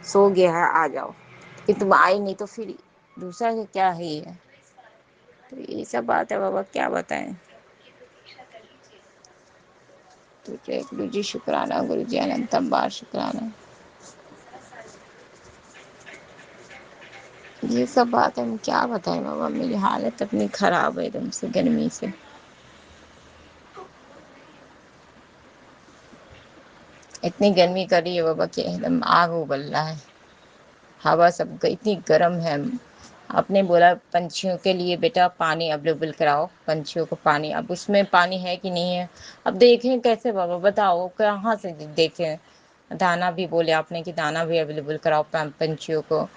सो गया है आ जाओ, कि तुम आई नहीं तो फिर दूसरा का क्या ही है। तो ये सब बात है बाबा, क्या बताएं। तो जय गुरु जी, शुक्राना गुरु जी, अनंतम बार शुक्राना। ये सब बात है, हम क्या बताएं बाबा, मेरी हालत अपनी खराब है एकदम से गर्मी से। इतनी गर्मी कर रही है बाबा कि एकदम आग उबल रहा है, हवा सब इतनी गर्म है। आपने बोला पंछियों के लिए बेटा पानी अवेलेबल कराओ, पंछियों को पानी, अब उसमें पानी है कि नहीं है, अब देखें कैसे बाबा, बताओ कहाँ से देखें। दाना भी बोले आपने कि दाना भी अवेलेबल कराओ पंछियों को।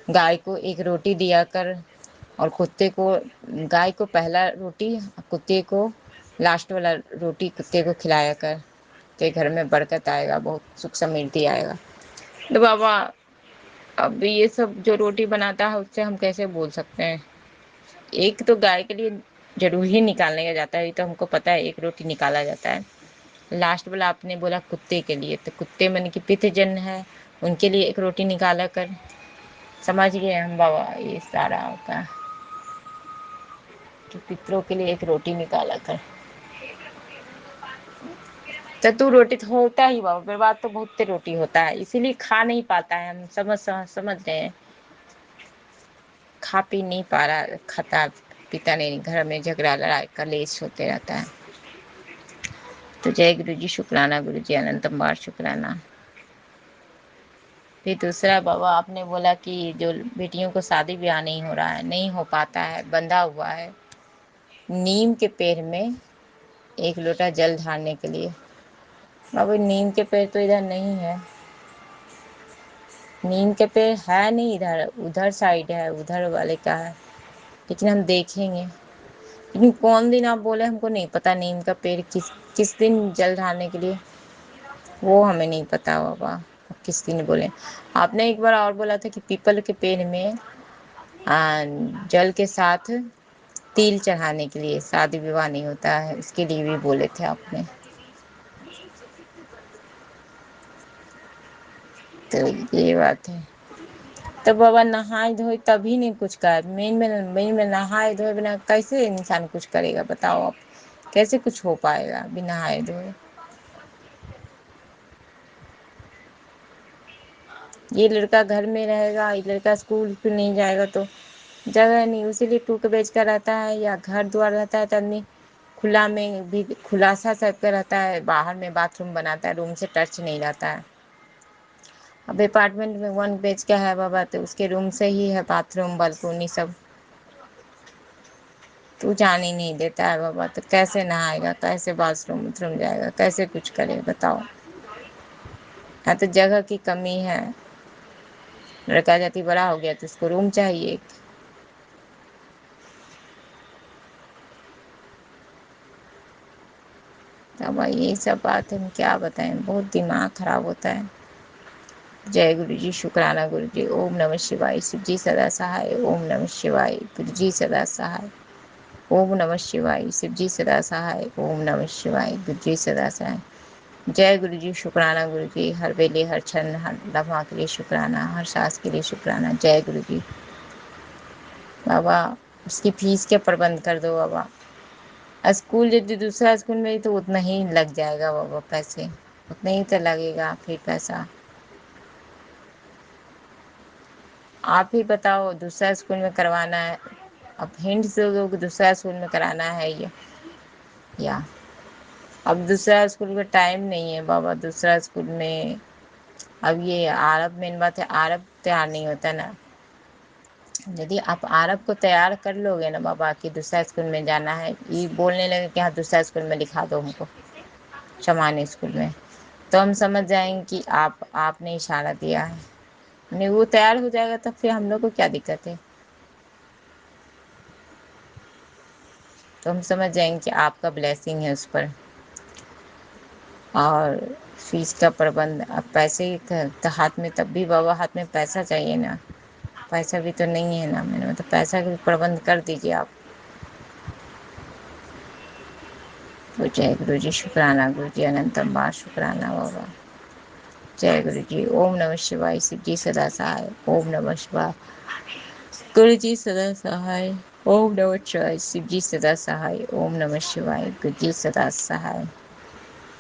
गाय को एक रोटी दिया कर, और कुत्ते को, गाय को पहला रोटी, कुत्ते को लास्ट वाला रोटी कुत्ते को खिलाया कर, तो घर में बरकत आएगा, बहुत सुख समृद्धि आएगा। तो बाबा अब ये सब जो रोटी बनाता है उससे हम कैसे बोल सकते हैं। एक तो गाय के लिए जरूर ही निकालने का जाता है, ये तो हमको पता है, एक रोटी निकाला जाता है। लास्ट वाला आपने बोला कुत्ते के लिए, तो कुत्ते मन की पितृजन है, उनके लिए एक रोटी निकाला कर। समझ गए हम बाबा ये सारा होता है, कि पितरों के लिए एक रोटी निकाला कर। तो तू रोटी तो होता ही बाबा, बर्बाद तो बहुत रोटी होता है, इसीलिए खा नहीं पाता है। हम समझ रहे हैं, खा पी नहीं पा रहा, खाता पीता नहीं, घर में झगड़ा लड़ाई कलेश होते रहता है। तो जय गुरु जी, शुक्राना गुरु जी, अनंतम बार शुक्राना। फिर दूसरा बाबा आपने बोला कि जो बेटियों को शादी ब्याह नहीं हो रहा है, नहीं हो पाता है, बंधा हुआ है, नीम के पेड़ में एक लोटा जल ढारने के लिए। बाबा नीम के पेड़ तो इधर नहीं है, नीम के पेड़ है नहीं इधर, उधर साइड है, उधर वाले का है, लेकिन हम देखेंगे। लेकिन कौन दिन आप बोले हमको नहीं पता, नीम का पेड़ किस किस दिन जल ढारने के लिए, वो हमें नहीं पता बाबा, किस दिन बोले। आपने एक बार और बोला था कि पीपल के पेड़ में जल के साथ तिल चढ़ाने के लिए, शादी विवाह नहीं होता है उसके लिए भी बोले थे आपने। तो ये बात है। तो बाबा नहाए धोए तभी नहीं कुछ कर, मेन में नहाए धोए बिना कैसे इंसान कुछ करेगा बताओ आप, कैसे कुछ हो पाएगा बिना नहाए धोए। ये लड़का घर में रहेगा, ये लड़का स्कूल फिर नहीं जाएगा तो जगह नहीं, उसीलिए टूट बेच कर रहता है, या घर द्वार रहता है तो आदमी खुला में भी खुलासा सबका रहता है, बाहर में बाथरूम बनाता है, रूम से टच नहीं रहता है। अब अपार्टमेंट में 1 BHK का है बाबा, तो उसके रूम से ही है बाथरूम बालकोनी सब, तो जान ही नहीं देता है बाबा, तो कैसे नहाएगा, कैसे बाथरूम जाएगा, कैसे कुछ करे बताओ। यहाँ तो जगह की कमी है, लड़का जाति बड़ा हो गया तो उसको रूम चाहिए। तो भाई यही सब बात है, हम क्या बताएं, बहुत दिमाग खराब होता है। जय गुरु जी, शुक्राना गुरु जी, ओम नमः शिवाय, शिव जी सदा सहाय, ओम नमः शिवाय, गुरु जी सदा सहाय, ओम नमः शिवाय, शिव जी सदा सहाय, ओम नमः शिवाय, गुरु जी सदा सहाय। जय गुरु जी, शुक्राना गुरु जी, हर वेले हर क्षण हर लम्हा के लिए शुक्राना, हर सांस के लिए शुक्राना। जय गुरु जी। बाबा उसकी फीस के प्रबंध कर दो बाबा, स्कूल यदि दूसरा स्कूल में तो उतना ही लग जाएगा बाबा, पैसे उतना ही तो लगेगा फिर पैसा। आप ही बताओ, दूसरा स्कूल में करवाना है, अब हिंट दे दो कि दूसरा स्कूल में कराना है ये, या अब दूसरा स्कूल का टाइम नहीं है बाबा, दूसरा स्कूल में अब ये आरब, मेन बात है आरब तैयार नहीं होता ना। यदि आप आरब को तैयार कर लोगे ना बाबा कि दूसरा स्कूल में जाना है, ये बोलने लगे कि हाँ दूसरा स्कूल में लिखा दो हमको सामान्य स्कूल में, तो हम समझ जाएंगे कि आपने इशारा दिया है, नहीं वो तैयार हो जाएगा तब फिर हम लोग को क्या दिक्कत है, तो हम समझ जाएंगे कि आपका ब्लेसिंग है उस पर। और फीस का प्रबंध, अब पैसे तो हाथ में, तब भी बाबा हाथ में पैसा चाहिए ना, पैसा भी तो नहीं है ना, मैंने मतलब पैसा का भी प्रबंध कर दीजिए आप। तो जय गुरु जी, शुक्राना गुरु जी, अनंतम बार शुक्राना बाबा। जय गुरु जी, ओम नमः शिवाय, शिव जी सदा सहाय, ओम नमः शिवाय, गुरु जी सदा सहाय, ओम नमः शिवाय, शिव जी सदा सहाय, ओम नमः शिवाय, गुरु जी सदा सहाय।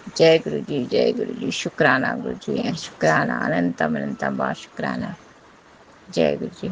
जय गुरु जी, जय गुरु जी, शुक्राना गुरु जी, शुक्राना, अनंतम अनंतम बार शुक्राना। जय गुरु जी।